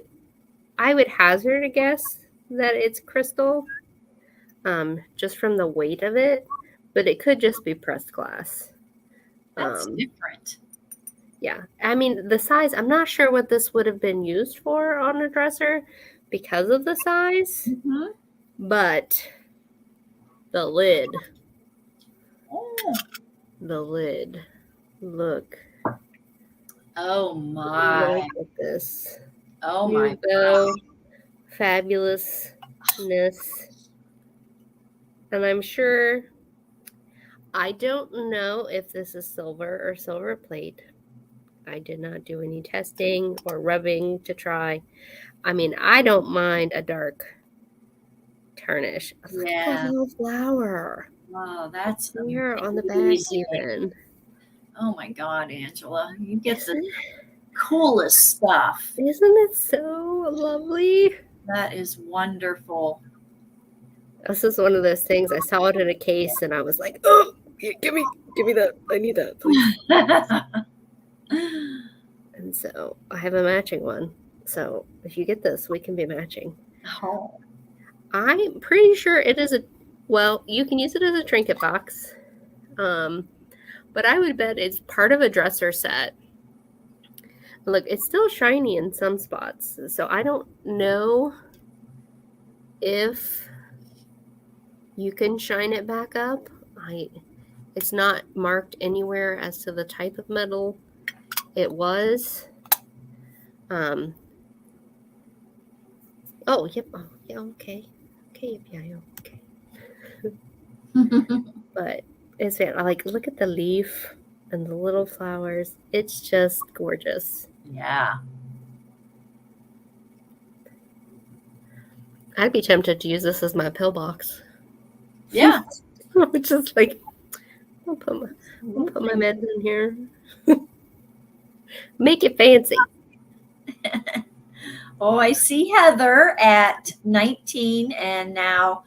hazard a guess that it's crystal. just from the weight of it, but it could just be pressed glass. That's different. Yeah. I mean, the size, I'm not sure what this would have been used for on a dresser because of the size, but the lid. Oh. The lid. Look. Oh my. Look at this. Oh my God. Fabulousness. And I'm sure, I don't know if this is silver or silver plate. I did not do any testing or rubbing to try. I mean, I don't mind a dark tarnish. Look at the little flower. Wow, that's here on the back even. Oh my God, Angela, you get the coolest stuff. Isn't it so lovely? That is wonderful. This is one of those things. I saw it in a case and I was like, oh, give me that. I need that, please. And so I have a matching one. So if you get this, we can be matching. Oh. I'm pretty sure it is you can use it as a trinket box. But I would bet it's part of a dresser set. Look, it's still shiny in some spots. So I don't know if you can shine it back up. It's not marked anywhere as to the type of metal it was. Oh, yep. Oh, yeah, okay. Okay, yeah, okay. But it's like, look at the leaf and the little flowers. It's just gorgeous. Yeah. I'd be tempted to use this as my pillbox. Yeah. Which is like, I'll put my meds in here. Make it fancy. Oh, I see Heather at 19 and now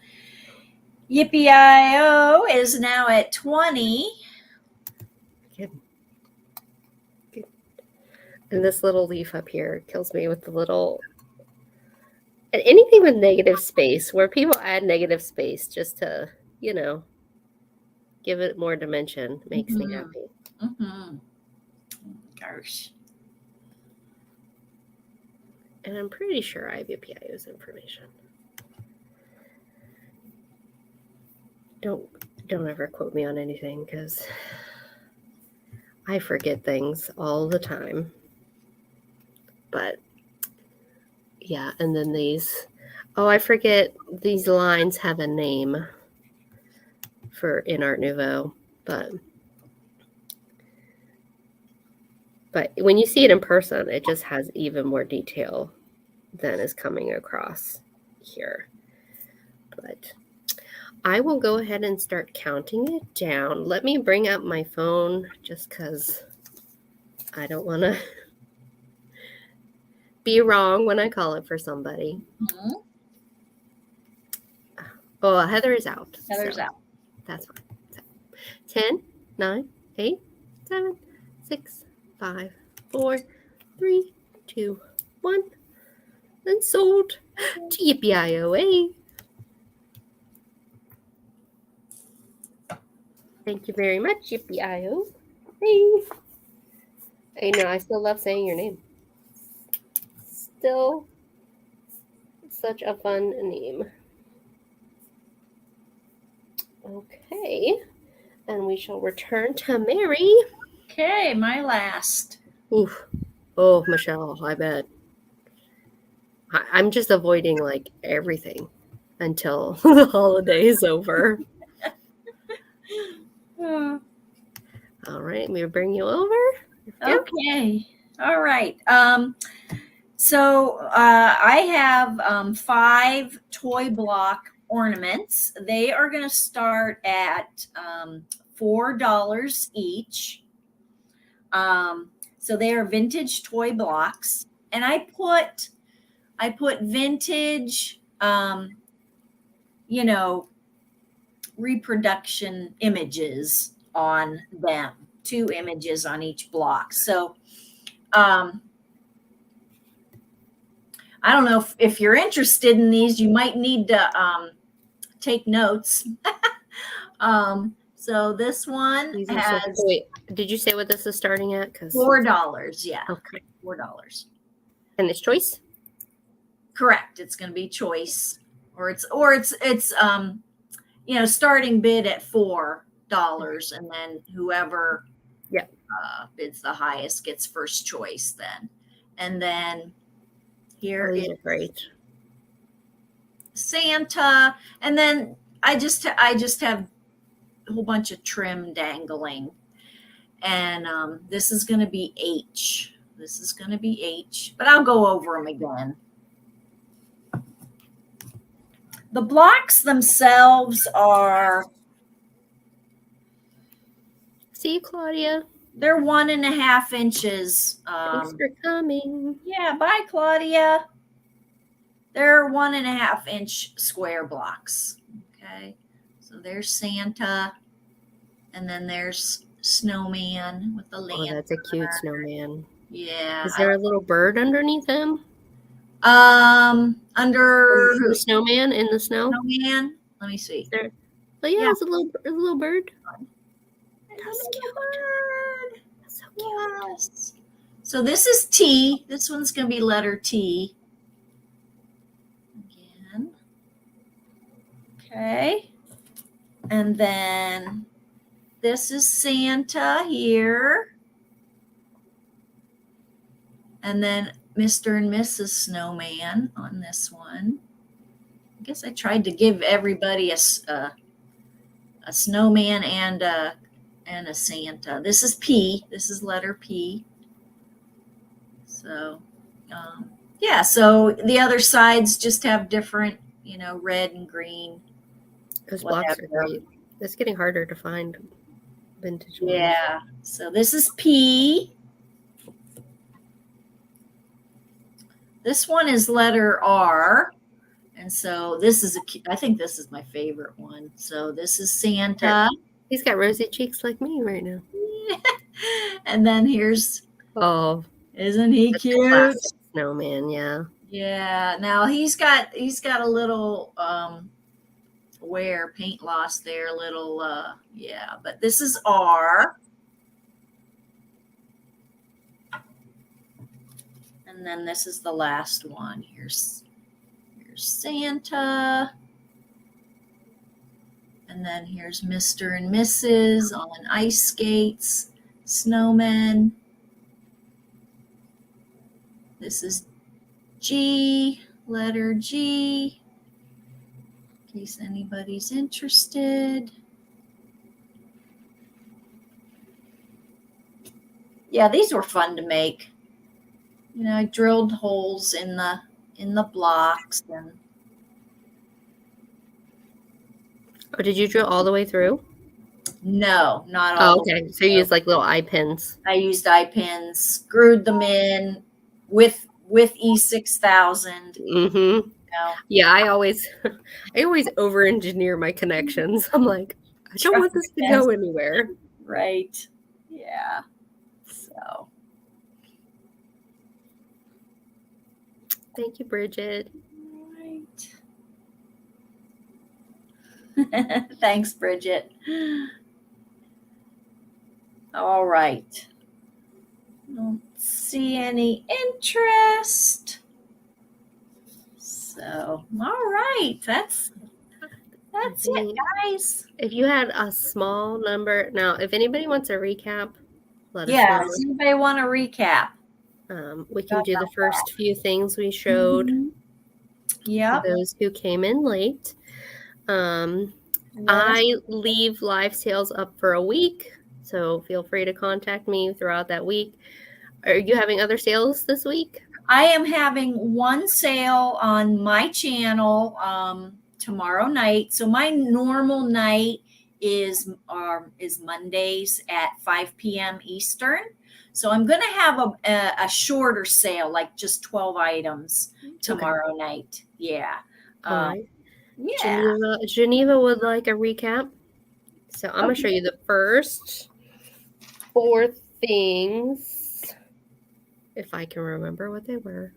Yippee-I-O is now at 20. Good. And this little leaf up here kills me with the little... And anything with negative space, where people add negative space just to, give it more dimension, makes me happy. Gosh. And I'm pretty sure I have Yippee-I-O's information. Don't ever quote me on anything, because I forget things all the time. But yeah, and then these. Oh, I forget these lines have a name in Art Nouveau, but when you see it in person, it just has even more detail than is coming across here. But I will go ahead and start counting it down. Let me bring up my phone just because I don't want to be wrong when I call it for somebody. Oh, Heather is out. Heather's out. That's fine. So, 10, 9, 8, 7, 6, 5, 4, 3, 2, 1. And sold to Yippee-I-O. Thank you very much, Yippee-I-O. I know, I still love saying your name. Still such a fun name. Okay, and we shall return to Mary. Okay, my last. Oof. Oh, Michelle, I bet. I'm just avoiding like everything until the holiday is over. All right, we bring you over. Okay. All right. So I have 5 toy block ornaments. They are going to start at $4 each. So they are vintage toy blocks, and I put vintage, reproduction images on them. 2 images on each block. So I don't know if you're interested in these. You might need to take notes. So this one These are has wait, did you say what this is starting at? $4. Yeah. Okay. $4. And it's choice? Correct. It's going to be choice, or it's starting bid at $4, and then whoever bids the highest gets first choice then. And then here is great. Santa, and then I just have a whole bunch of trim dangling, and this is going to be H. This is going to be H, but I'll go over them again. The blocks themselves are. See you, Claudia. They're 1.5 inches. Thanks for coming. Yeah, bye, Claudia. They're 1.5 inch square blocks. Okay, so there's Santa, and then there's Snowman with the lantern. Oh, that's a cute snowman. Yeah. Is there a little bird underneath him? Under the snowman in the snow? Snowman? Let me see. There. Oh yeah, it's a little bird. That's cute. That's so cute. Yes. So this is T. This one's going to be letter T. Again. Okay. And then this is Santa here. And then Mr. and Mrs. Snowman on this one. I guess I tried to give everybody a snowman and a Santa. This is P. This is letter P. So, yeah. So the other sides just have different, red and green. Those blocks are great. It's getting harder to find vintage ones. Yeah. So this is P. This one is letter R. And so this is I think this is my favorite one. So this is Santa. He's got rosy cheeks like me right now. And then here's, isn't he cute? Snowman, yeah. Yeah. Now he's got a little paint loss there, but this is R. And then this is the last one. Here's Santa. And then here's Mr. and Mrs. on ice skates, snowmen. This is G, letter G, in case anybody's interested. Yeah, these were fun to make. I drilled holes in the blocks. And did you drill all the way through? No, not all. Oh, okay. So you used like little eye pins. I used eye pins, screwed them in with E6000. Mm-hmm. Yeah, I always over-engineer my connections. I'm like, I don't want this to go anywhere. Right. Yeah. So. Thank you, Bridget. Right. Thanks, Bridget. All right. Don't see any interest. So, all right. That's it, guys. If you had a small number, now, if anybody wants a recap, let us know. Does anybody want a recap? We can do the first few things we showed. Mm-hmm. Yeah. For those who came in late. I leave live sales up for a week, so feel free to contact me throughout that week. Are you having other sales this week? I am having one sale on my channel tomorrow night. So my normal night is Mondays at 5 p.m. Eastern. So I'm going to have a shorter sale, like just 12 items tomorrow night. Yeah. All right. Yeah. Geneva would like a recap. So I'm going to show you the first 4 things, if I can remember what they were.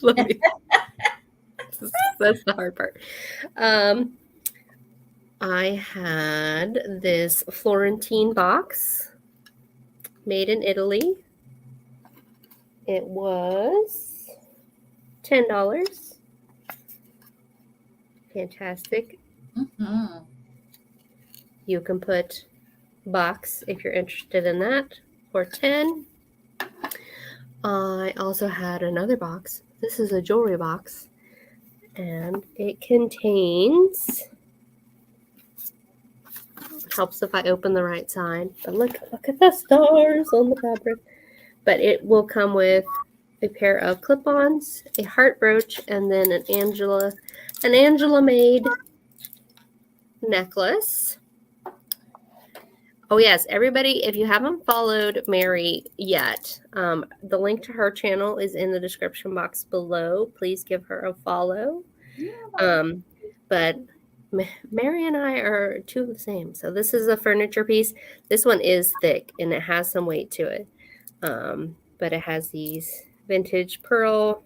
Let me. This is That's the hard part. I had this Florentine box made in Italy. It was $10. Fantastic. Mm-hmm. You can put box if you're interested in that for 10. I also had another box. This is a jewelry box, and it contains, helps if I open the right side, but look at the stars on the fabric. But it will come with a pair of clip-ons, a heart brooch, and then an Angela made necklace. Oh yes, everybody, if you haven't followed Mary yet, the link to her channel is in the description box below. Please give her a follow. But Mary and I are two of the same. So this is a furniture piece. This one is thick and it has some weight to it. But it has these vintage pearl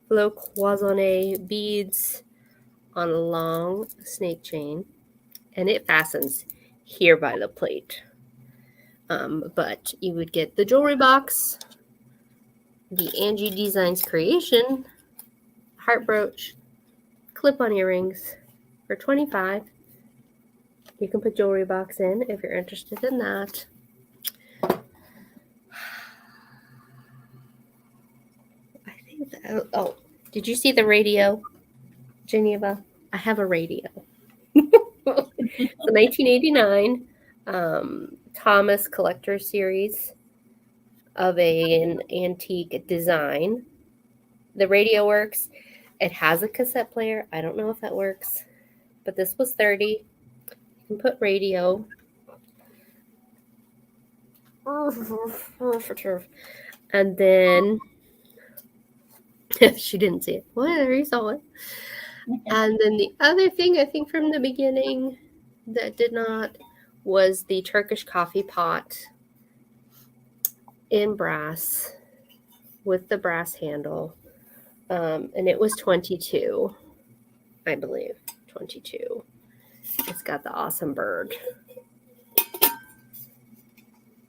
flow cloisonne beads on a long snake chain, and it fastens here by the plate. But you would get the jewelry box, the Angie Designs Creation, heart brooch, clip-on earrings for $25. You can put jewelry box in if you're interested in that. I think that, oh, did you see the radio, Geneva? I have a radio. It's a 1989 Thomas Collector Series of an antique design. The radio works. It has a cassette player. I don't know if that works, but this was $30. You can put radio. And then she didn't see it. Well, you saw it. And then the other thing I think from the beginning that did not was the Turkish coffee pot in brass with the brass handle. And it was $22, I believe. $22. It's got the awesome bird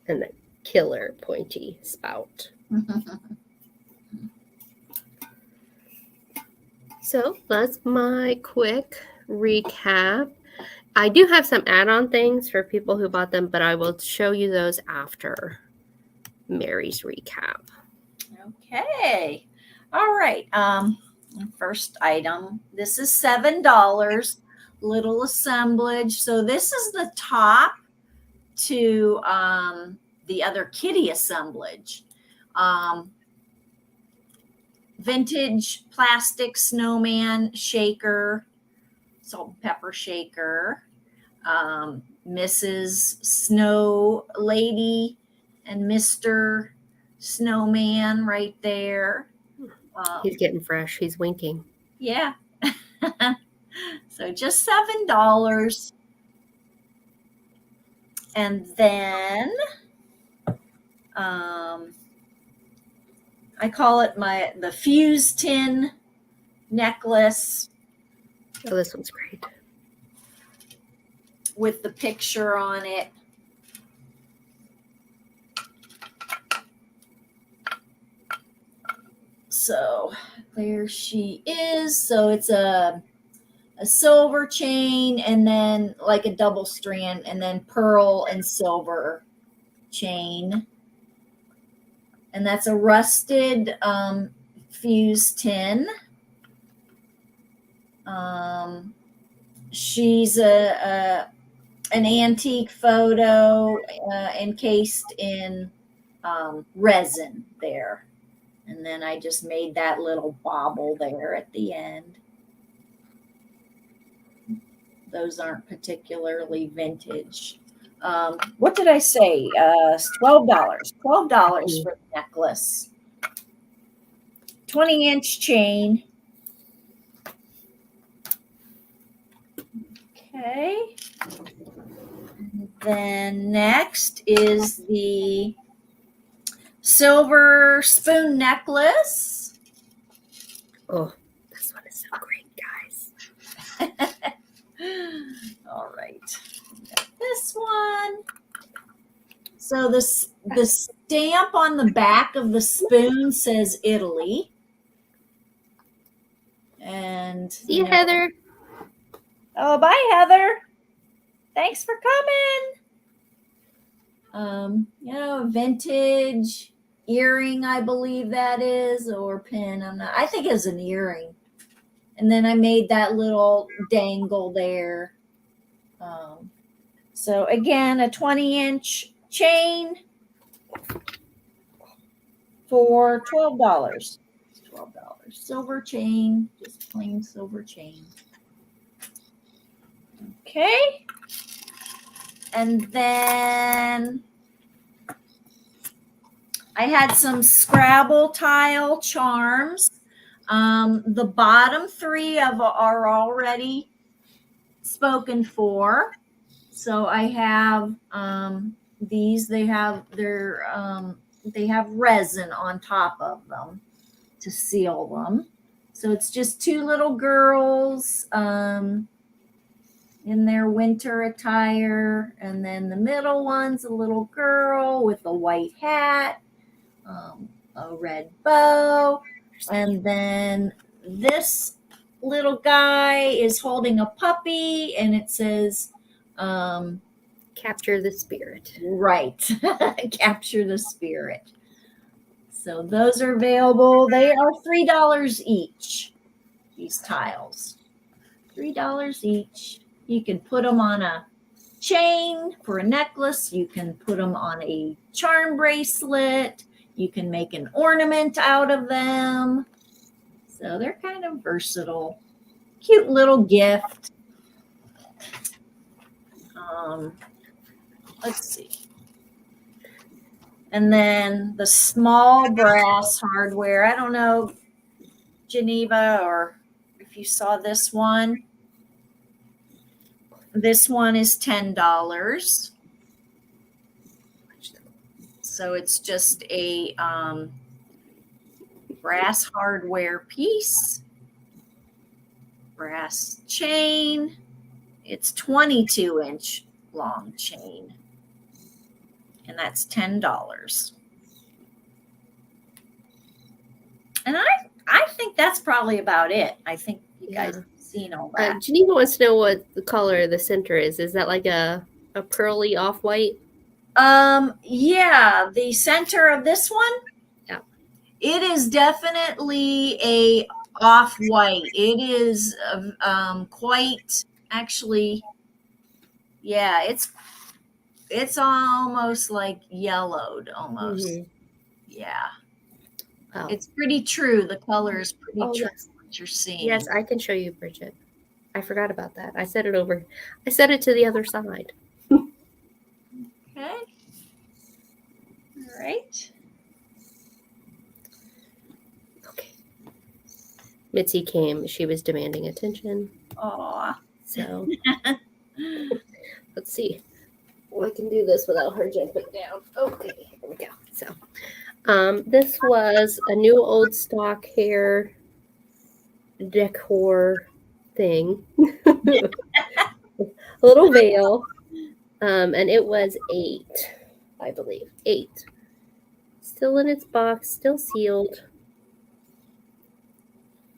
and the killer pointy spout. So that's my quick recap. I do have some add-on things for people who bought them, but I will show you those after Mary's recap. Okay. All right. First item. This is $7. Little assemblage. So this is the top to the other kitty assemblage. Vintage plastic snowman shaker, salt and pepper shaker, Mrs. Snow Lady and Mr. Snowman right there. He's getting fresh. He's winking. Yeah. So just $7. And then I call it the fuse tin necklace. Oh, this one's great. With the picture on it. So there she is. So it's a silver chain and then like a double strand and then pearl and silver chain. And that's a rusted fuse tin. She's an antique photo encased in resin there. And then I just made that little bauble there at the end. Those aren't particularly vintage. What did I say? $12. $12 for the necklace. 20-inch chain. Okay. And then next is the silver spoon necklace. Oh, this one is so great, So the stamp on the back of the spoon says Italy. And See you, Heather. Oh, bye, Heather. Thanks for coming. Vintage earring, I believe that is, or pin. I think it's an earring. And then I made that little dangle there. So again, a 20-inch chain for $12. $12. Silver chain, just plain silver chain. Okay. And then I had some Scrabble tile charms. The bottom three are already spoken for. So I have these. They have resin on top of them to seal them. So it's just two little girls in their winter attire, and then the middle one's a little girl with a white hat, a red bow, and then this little guy is holding a puppy, and it says capture the spirit. Right. Capture the spirit. So those are available. They are $3 each, these tiles. $3 each. You can put them on a chain for a necklace. You can put them on a charm bracelet. You can make an ornament out of them. So they're kind of versatile. Cute little gift. Let's see. And then the small brass hardware. I don't know, Geneva, or if you saw this one. This one is $10. So it's just a brass hardware piece. Brass chain. It's 22-inch long chain. And that's $10. And I think that's probably about it. I think you guys have seen all that. Geneva wants to know what the color of the center is. Is that like a pearly off-white? Yeah, the center of this one. Yeah. It is definitely a off-white. It is quite actually. Yeah, it's almost like yellowed almost. Mm-hmm. Yeah. Oh. It's pretty true. The color is pretty true. Yes. What you're seeing. Yes, I can show you, Bridget. I forgot about that. I set it to the other side. Okay. All right. Okay. Mitzi came. She was demanding attention. Aw. So let's see. Well, I can do this without her jumping down. Okay, here we go. So this was a new old stock hair decor thing. A little veil. And it was $8, I believe. $8. Still in its box, still sealed.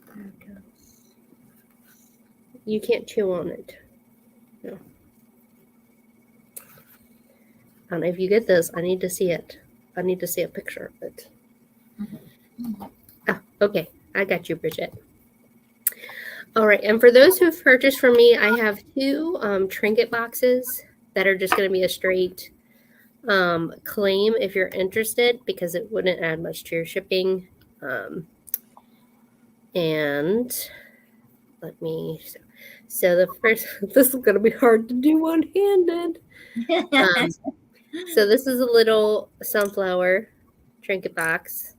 There we go. You can't chew on it. No. I don't know if you get this. I need to see it. I need to see a picture of it. Mm-hmm. Oh, okay. I got you, Bridget. All right. And for those who've purchased from me, I have 2 trinket boxes that are just going to be a straight claim if you're interested, because it wouldn't add much to your shipping. And let me, so the first, this is going to be hard to do one-handed. So this is a little sunflower trinket box.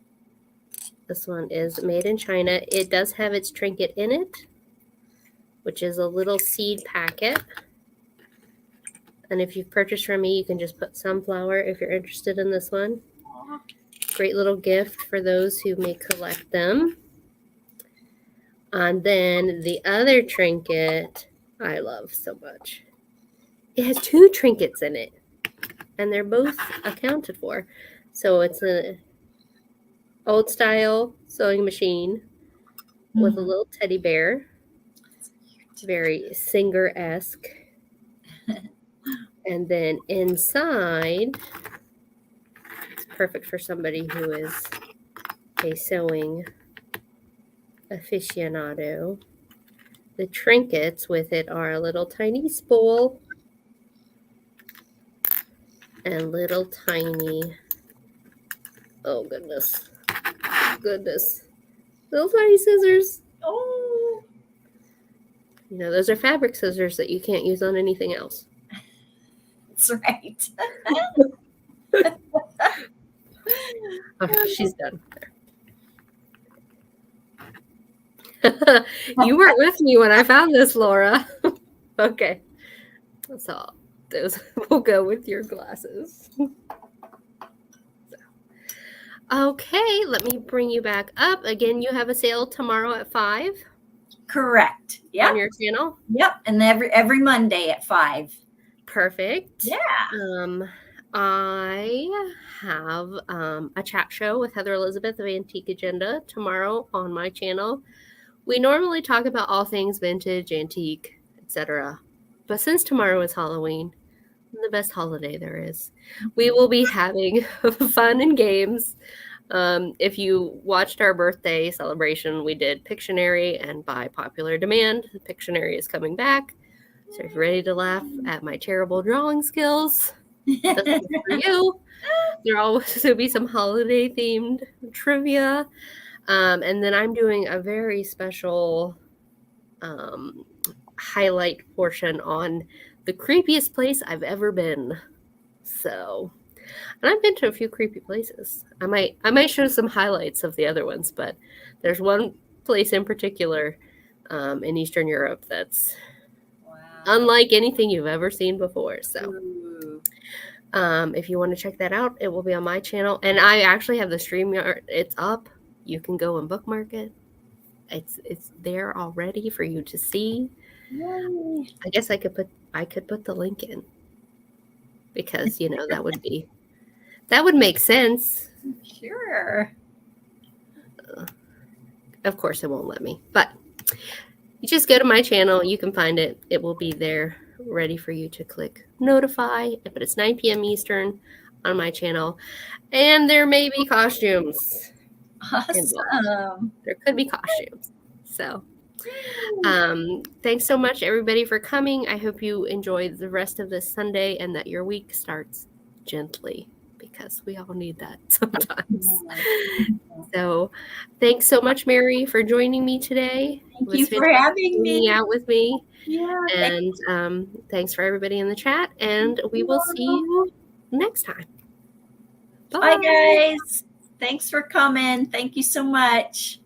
This one is made in China. It does have its trinket in it, which is a little seed packet. And if you've purchased from me, you can just put sunflower if you're interested in this one. Great little gift for those who may collect them. And then the other trinket I love so much. It has 2 trinkets in it. and they're both accounted for. So it's an old style sewing machine with a little teddy bear, very Singer-esque. And then inside, it's perfect for somebody who is a sewing aficionado. The trinkets with it are a little tiny spool and little tiny, oh goodness, little tiny scissors. Oh, You know, those are fabric scissors that you can't use on anything else. that's right. Okay, she's done. You weren't with me when I found this, Laura. Okay. So those will go with your glasses. Okay, let me bring you back up. Again, you have a sale tomorrow at 5. Correct. Yep. On your channel? Yep. And every Monday at 5. Perfect. Yeah. I have a chat show with Heather Elizabeth of Antique Agenda tomorrow on my channel. We normally talk about all things vintage, antique, etc. But since tomorrow is Halloween, the best holiday there is, we will be having fun and games. If you watched our birthday celebration, we did Pictionary, and by popular demand, Pictionary is coming back. So if you're ready to laugh at my terrible drawing skills, that's for you. There'll also be some holiday themed trivia. And then I'm doing a very special highlight portion on the creepiest place I've ever been. So, and I've been to a few creepy places. I might show some highlights of the other ones, but there's one place in particular in Eastern Europe that's unlike anything you've ever seen before. So, if you want to check that out, it will be on my channel. And I actually have the StreamYard. It's up. You can go and bookmark it. It's there already for you to see. Yay. I guess I could put the link in, because that would make sense. Sure. Of course it won't let me, but you just go to my channel, you can find it. It will be there ready for you to click notify, but it's 9 p.m. Eastern on my channel, and there may be costumes. Awesome. There could be costumes. So thanks so much, everybody, for coming. I hope you enjoyed the rest of this Sunday and that your week starts gently, because we all need that sometimes. So thanks so much, Mary, for joining me today. Thank you for having me out with me. Yeah. And thanks for everybody in the chat, and we will see you next time. Bye, guys. Thanks for coming. Thank you so much.